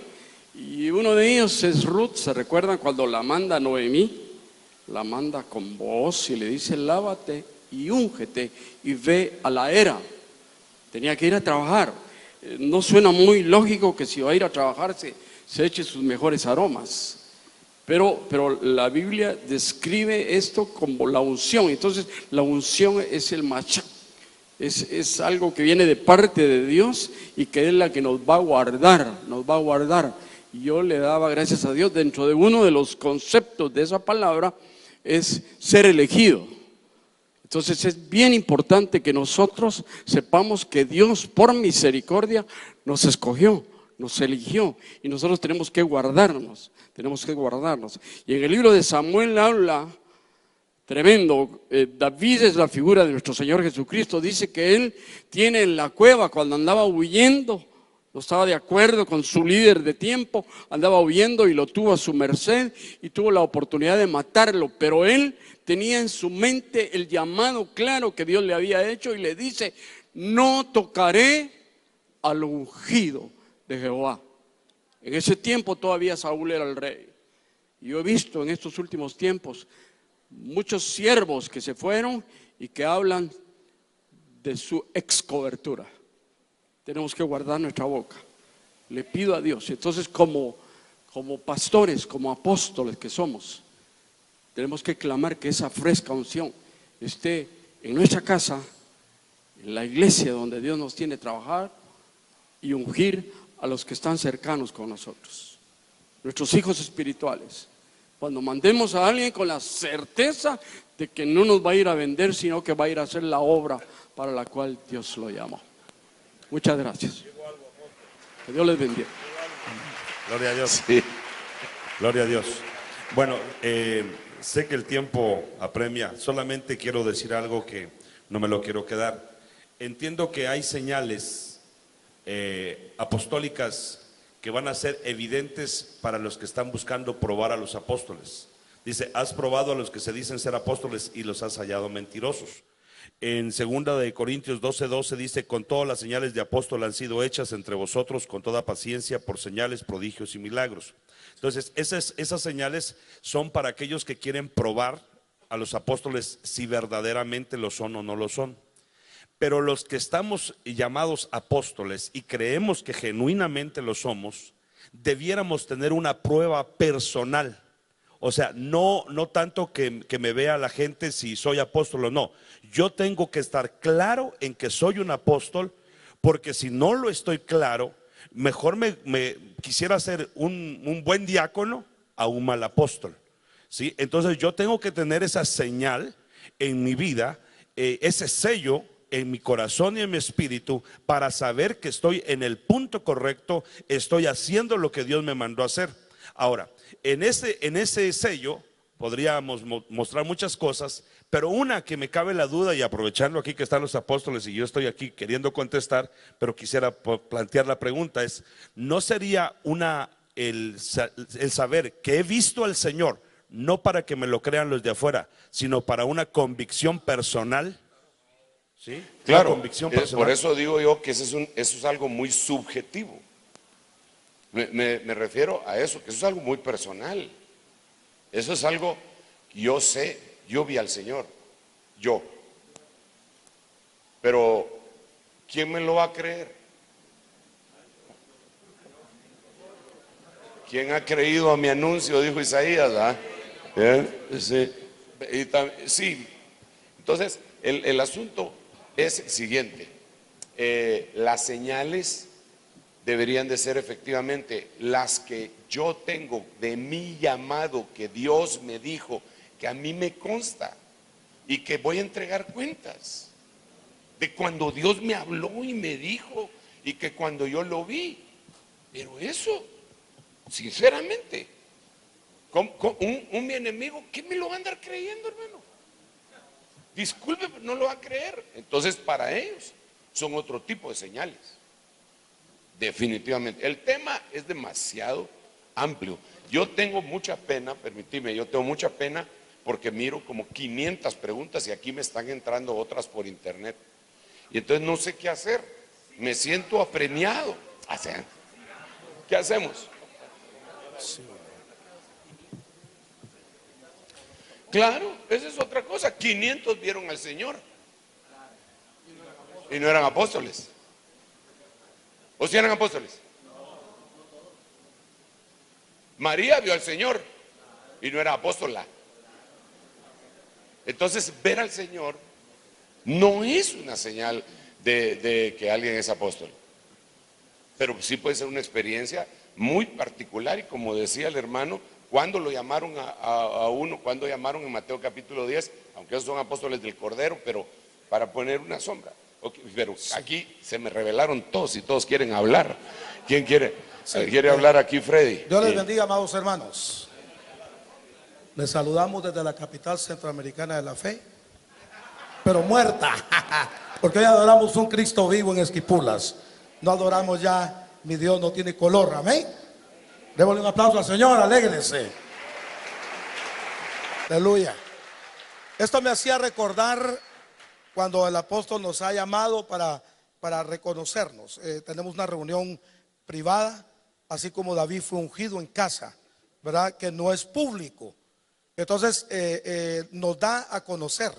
Y uno de ellos es Ruth. ¿Se recuerdan cuando la manda Noemí? La manda con voz y le dice, lávate y úngete y ve a la era. Tenía que ir a trabajar. No suena muy lógico que si va a ir a trabajar se eche sus mejores aromas. Pero la Biblia describe esto como la unción. Entonces la unción es el machá. Es algo que viene de parte de Dios y que es la que nos va a guardar. Y yo le daba gracias a Dios. Dentro de uno de los conceptos de esa palabra es ser elegido. Entonces es bien importante que nosotros sepamos que Dios por misericordia nos escogió, nos eligió, y nosotros tenemos que guardarnos. Y en el libro de Samuel habla tremendo. David es la figura de nuestro Señor Jesucristo. Dice que él tiene en la cueva, cuando andaba huyendo, no estaba de acuerdo con su líder de tiempo, andaba huyendo y lo tuvo a su merced y tuvo la oportunidad de matarlo, pero él tenía en su mente el llamado claro que Dios le había hecho y le dice, no tocaré al ungido de Jehová. En ese tiempo todavía Saúl era el rey. Yo he visto en estos últimos tiempos muchos siervos que se fueron y que hablan de su excobertura. Tenemos que guardar nuestra boca. Le pido a Dios. Entonces, como pastores, como apóstoles que somos, tenemos que clamar que esa fresca unción esté en nuestra casa, en la iglesia donde Dios nos tiene que trabajar, y ungir a los que están cercanos con nosotros, nuestros hijos espirituales. Cuando mandemos a alguien con la certeza de que no nos va a ir a vender, sino que va a ir a hacer la obra para la cual Dios lo llamó. Muchas gracias. Que Dios les bendiga. Gloria a Dios. Sí. Gloria a Dios. Bueno, sé que el tiempo apremia. Solamente quiero decir algo que no me lo quiero quedar. Entiendo que hay señales apostólicas que van a ser evidentes para los que están buscando probar a los apóstoles. Dice, has probado a los que se dicen ser apóstoles y los has hallado mentirosos. En 2 de Corintios 12:12 dice, con todas las señales de apóstol han sido hechas entre vosotros con toda paciencia por señales, prodigios y milagros. Entonces, esas señales son para aquellos que quieren probar a los apóstoles si verdaderamente lo son o no lo son. Pero los que estamos llamados apóstoles y creemos que genuinamente lo somos, debiéramos tener una prueba personal. O sea, no tanto que me vea la gente si soy apóstol o no. Yo tengo que estar claro en que soy un apóstol, porque si no lo estoy claro, mejor me quisiera ser un buen diácono a un mal apóstol, ¿sí? Entonces yo tengo que tener esa señal en mi vida, ese sello en mi corazón y en mi espíritu, para saber que estoy en el punto correcto, estoy haciendo lo que Dios me mandó a hacer. Ahora, en ese sello podríamos mostrar muchas cosas, pero una que me cabe la duda, y aprovechando aquí que están los apóstoles y yo estoy aquí queriendo contestar, pero quisiera plantear la pregunta, es, ¿no sería el saber que he visto al Señor, no para que me lo crean los de afuera, sino para una convicción personal? ¿Sí? Claro, Convicción personal. por eso digo yo que eso es algo muy subjetivo. Me refiero a eso, que eso es algo muy personal. Eso es algo que yo sé, yo vi al Señor, yo. Pero, ¿quién me lo va a creer? ¿Quién ha creído a mi anuncio? Dijo Isaías, ¿ah? Sí. Sí. Entonces, el asunto es el siguiente. Las señales deberían de ser efectivamente las que yo tengo de mi llamado, que Dios me dijo, que a mí me consta y que voy a entregar cuentas de cuando Dios me habló y me dijo, y que cuando yo lo vi. Pero eso, sinceramente, un mi enemigo, ¿qué me lo va a andar creyendo, hermano? Disculpe, pero no lo va a creer. Entonces, para ellos son otro tipo de señales. Definitivamente. El tema es demasiado amplio. Yo tengo mucha pena, permitidme, yo tengo mucha pena porque miro como 500 preguntas y aquí me están entrando otras por internet. Y entonces no sé qué hacer. Me siento apremiado. ¿Qué hacemos? Claro, esa es otra cosa. 500 vieron al Señor y no eran apóstoles. ¿O si eran apóstoles? María vio al Señor y no era apóstola. Entonces, ver al Señor no es una señal de que alguien es apóstol, pero sí puede ser una experiencia muy particular. Y como decía el hermano, cuando lo llamaron a uno, cuando llamaron en Mateo capítulo 10, aunque esos son apóstoles del Cordero, pero para poner una sombra. Okay, pero aquí se me revelaron todos y todos quieren hablar. ¿Quién quiere? ¿Quiere hablar aquí, Freddy? Dios les bendiga, amados hermanos. Les saludamos desde la capital centroamericana de la fe, pero muerta, porque hoy adoramos un Cristo vivo en Esquipulas. No adoramos ya, mi Dios no tiene color, amén. Démosle un aplauso al Señor, alégrense. Aleluya. Esto me hacía recordar cuando el apóstol nos ha llamado para reconocernos. Tenemos una reunión privada así como David fue ungido en casa, ¿verdad? Que no es público. Entonces nos da a conocer,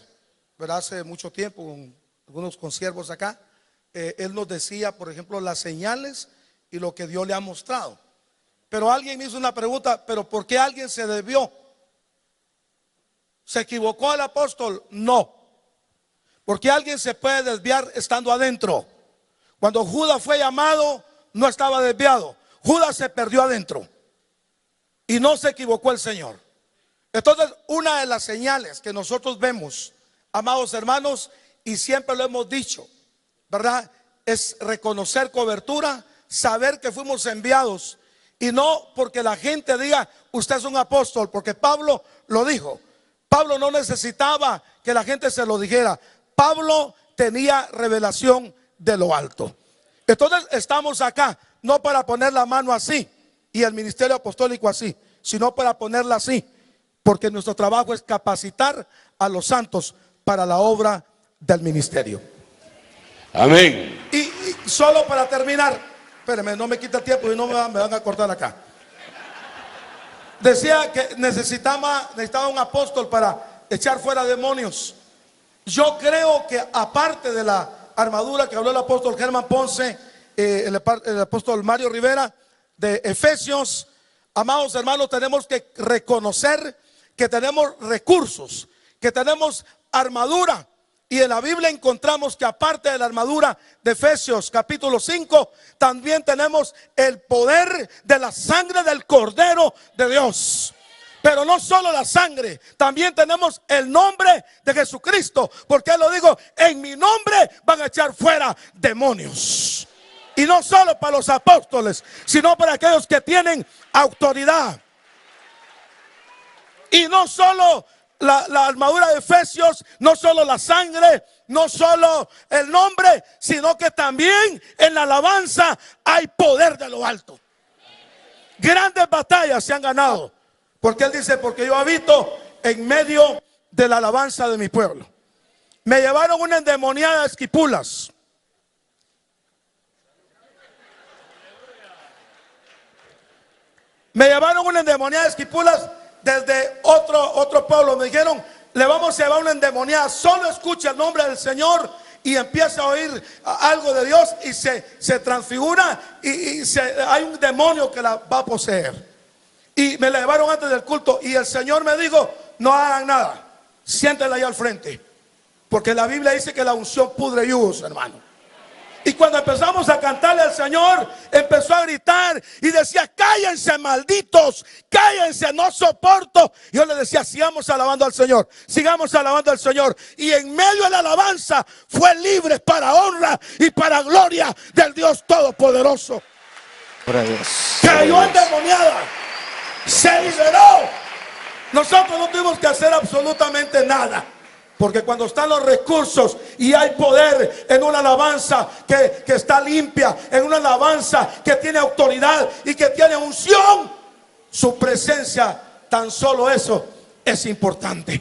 ¿verdad? Hace mucho tiempo, con algunos consiervos acá, él nos decía, por ejemplo, las señales y lo que Dios le ha mostrado. Pero alguien me hizo una pregunta, ¿pero por qué alguien se desvió? ¿Se equivocó el apóstol? No. Porque alguien se puede desviar estando adentro. Cuando Judas fue llamado, no estaba desviado. Judas se perdió adentro y no se equivocó el Señor. Entonces, una de las señales que nosotros vemos, amados hermanos, y siempre lo hemos dicho, ¿verdad? Es reconocer cobertura, saber que fuimos enviados, y no porque la gente diga, usted es un apóstol, porque Pablo lo dijo. Pablo no necesitaba que la gente se lo dijera. Pablo tenía revelación de lo alto. Entonces estamos acá, no para poner la mano así y el ministerio apostólico así, sino para ponerla así, porque nuestro trabajo es capacitar a los santos para la obra del ministerio. Amén. Y solo para terminar, espérenme, no me quita el tiempo y no me van a cortar acá. Decía que necesitaba un apóstol para echar fuera demonios. Yo creo que aparte de la armadura que habló el apóstol Germán Ponce, el apóstol Mario Rivera de Efesios, amados hermanos, tenemos que reconocer que tenemos recursos, que tenemos armadura. Y en la Biblia encontramos que aparte de la armadura de Efesios capítulo 5, también tenemos el poder de la sangre del Cordero de Dios. Pero no solo la sangre, también tenemos el nombre de Jesucristo, porque Él lo dijo, en mi nombre van a echar fuera demonios. Y no solo para los apóstoles, sino para aquellos que tienen autoridad. Y no solo la armadura de Efesios, no solo la sangre, no solo el nombre, sino que también en la alabanza hay poder de lo alto. Grandes batallas se han ganado, porque Él dice, porque yo habito en medio de la alabanza de mi pueblo. Me llevaron una endemoniada a Esquipulas. Me llevaron una endemoniada a Esquipulas desde otro pueblo. Me dijeron, le vamos a llevar una endemoniada, solo escucha el nombre del Señor y empieza a oír algo de Dios y se transfigura y hay un demonio que la va a poseer. Y me la llevaron antes del culto y el Señor me dijo, no hagan nada, siéntenla ahí al frente, porque la Biblia dice que la unción pudre yugos, hermano. Y cuando empezamos a cantarle al Señor, empezó a gritar y decía, cállense malditos, cállense, no soporto. Yo le decía, sigamos alabando al Señor, sigamos alabando al Señor. Y en medio de la alabanza fue libre para honra y para gloria del Dios Todopoderoso. Cayó endemoniada, se liberó. Nosotros no tuvimos que hacer absolutamente nada. Porque cuando están los recursos y hay poder en una alabanza que está limpia, en una alabanza que tiene autoridad y que tiene unción, su presencia, tan solo eso es importante.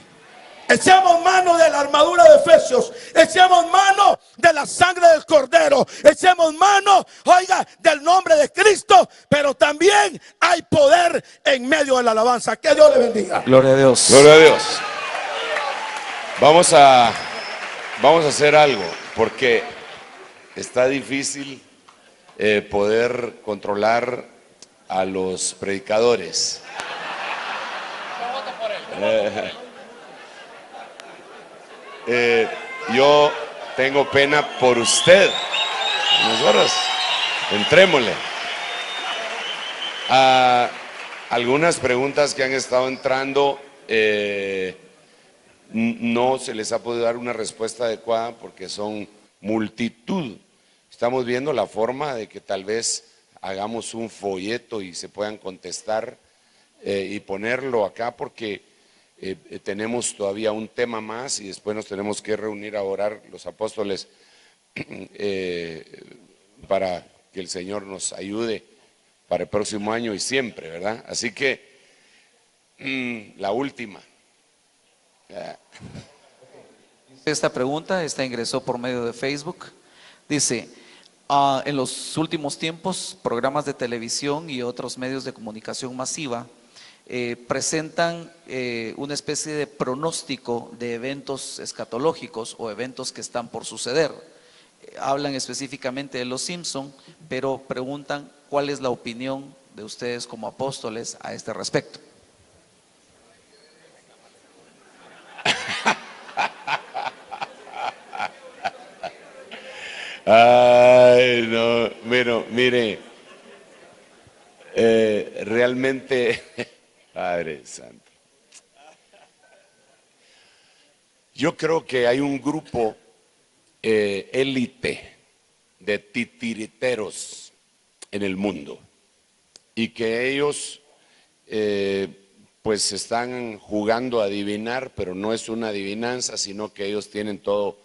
Echemos mano de la armadura de Efesios, echemos mano de la sangre del Cordero, echemos mano, oiga, del nombre de Cristo, pero también hay poder en medio de la alabanza. Que Dios le bendiga. Gloria a Dios. Gloria a Dios. Vamos a hacer algo, porque está difícil poder controlar a los predicadores. Yo tengo pena por usted. Nosotros, entrémosle. Algunas preguntas que han estado entrando, no se les ha podido dar una respuesta adecuada porque son multitud. Estamos viendo la forma de que tal vez hagamos un folleto y se puedan contestar y ponerlo acá, porque tenemos todavía un tema más y después nos tenemos que reunir a orar los apóstoles para que el Señor nos ayude para el próximo año y siempre, ¿verdad? Así que la última. Esta pregunta ingresó por medio de Facebook. Dice, En los últimos tiempos, programas de televisión y otros medios de comunicación masiva presentan una especie de pronóstico de eventos escatológicos o eventos que están por suceder. Hablan específicamente de los Simpson, pero preguntan cuál es la opinión de ustedes como apóstoles a este respecto. Ay, no, mire, realmente, Padre Santo, yo creo que hay un grupo élite de titiriteros en el mundo y que ellos pues están jugando a adivinar, pero no es una adivinanza, sino que ellos tienen todo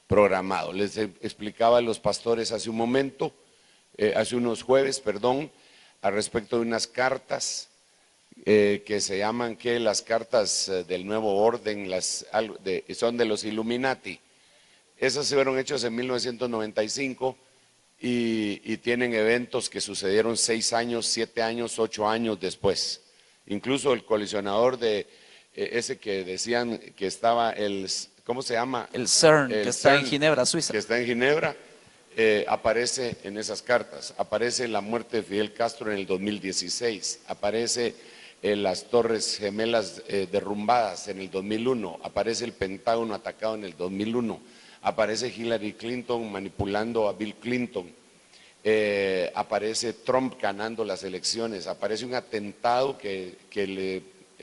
programado. Les explicaba a los pastores hace un momento, hace unos jueves, perdón, al respecto de unas cartas que se llaman las cartas del nuevo orden, son de los Illuminati. Esas se fueron hechas en 1995 y tienen eventos que sucedieron 6 años, 7 años, 8 años después. Incluso el colisionador de ese que decían que estaba ¿cómo se llama? El CERN, que está en Ginebra, Suiza. Que está en Ginebra, aparece en esas cartas. Aparece la muerte de Fidel Castro en el 2016. Aparece las Torres Gemelas derrumbadas en el 2001. Aparece el Pentágono atacado en el 2001. Aparece Hillary Clinton manipulando a Bill Clinton. Aparece Trump ganando las elecciones. Aparece un atentado que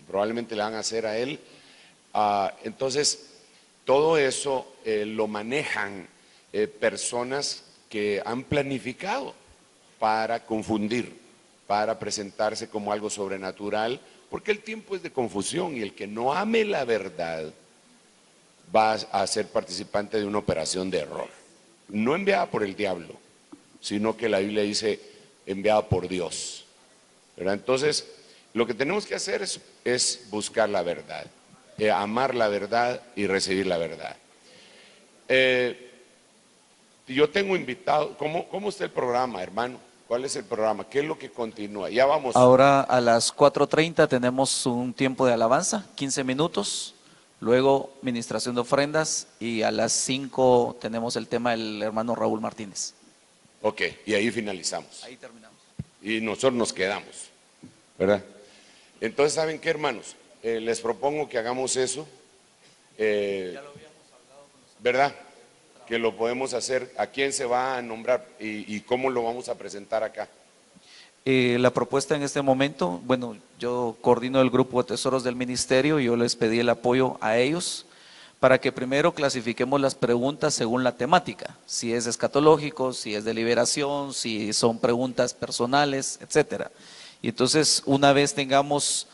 probablemente le van a hacer a él. Entonces, todo eso lo manejan personas que han planificado para confundir, para presentarse como algo sobrenatural, porque el tiempo es de confusión y el que no ame la verdad va a ser participante de una operación de error, no enviada por el diablo, sino que la Biblia dice enviada por Dios, ¿verdad? Entonces, lo que tenemos que hacer es buscar la verdad. Amar la verdad y recibir la verdad. Yo tengo invitado, ¿cómo está el programa, hermano? ¿Cuál es el programa? ¿Qué es lo que continúa? Ya vamos. Ahora a las 4:30 tenemos un tiempo de alabanza, 15 minutos, luego ministración de ofrendas y a las 5 tenemos el tema del hermano Raúl Martínez. Ok, y ahí finalizamos. Ahí terminamos. Y nosotros nos quedamos, ¿verdad? Entonces, ¿saben qué, hermanos? Les propongo que hagamos eso, ¿verdad? Que lo podemos hacer. ¿A quién se va a nombrar y cómo lo vamos a presentar acá? La propuesta en este momento, bueno, yo coordino el grupo de tesoros del ministerio y yo les pedí el apoyo a ellos para que primero clasifiquemos las preguntas según la temática, si es escatológico, si es de liberación, si son preguntas personales, etcétera. Y entonces, una vez tengamos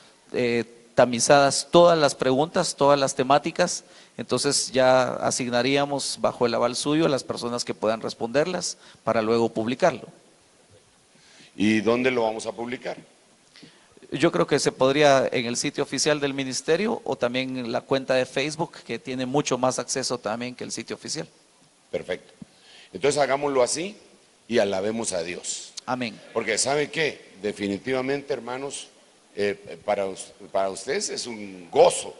tamizadas todas las preguntas, todas las temáticas, entonces ya asignaríamos bajo el aval suyo a las personas que puedan responderlas para luego publicarlo. ¿Y dónde lo vamos a publicar? Yo creo que se podría en el sitio oficial del ministerio o también en la cuenta de Facebook, que tiene mucho más acceso también que el sitio oficial. Perfecto. Entonces hagámoslo así y alabemos a Dios. Amén. Porque ¿sabe qué? Definitivamente, hermanos, para ustedes es un gozo,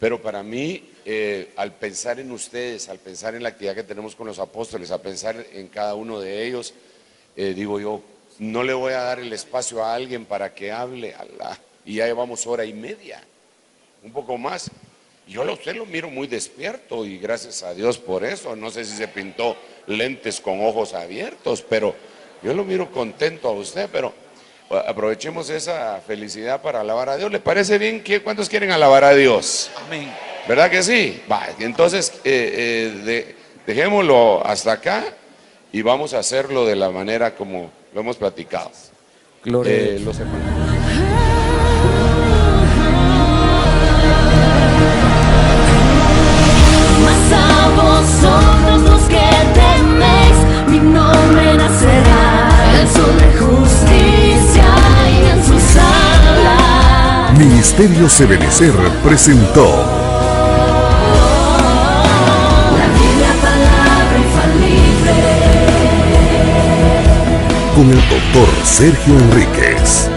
pero para mí, al pensar en ustedes, al pensar en la actividad que tenemos con los apóstoles, al pensar en cada uno de ellos, digo yo, no le voy a dar el espacio a alguien para que hable, y ya llevamos 1:30, un poco más. Yo a usted lo miro muy despierto y gracias a Dios por eso. No sé si se pintó lentes con ojos abiertos, pero yo lo miro contento a usted, pero aprovechemos esa felicidad para alabar a Dios. ¿Le parece bien? ¿Cuántos quieren alabar a Dios? Amén. ¿Verdad que sí? Va, entonces dejémoslo hasta acá y vamos a hacerlo de la manera como lo hemos platicado. Gloria a Dios. Los hermanos. Mas a vosotros los que teméis, mi nombre nacerá, el sol de justicia y en su sala. Ministerios Ebenecer presentó La Biblia, palabra infalible. con el doctor Sergio Enríquez.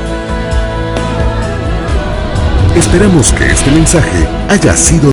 Esperamos que este mensaje haya sido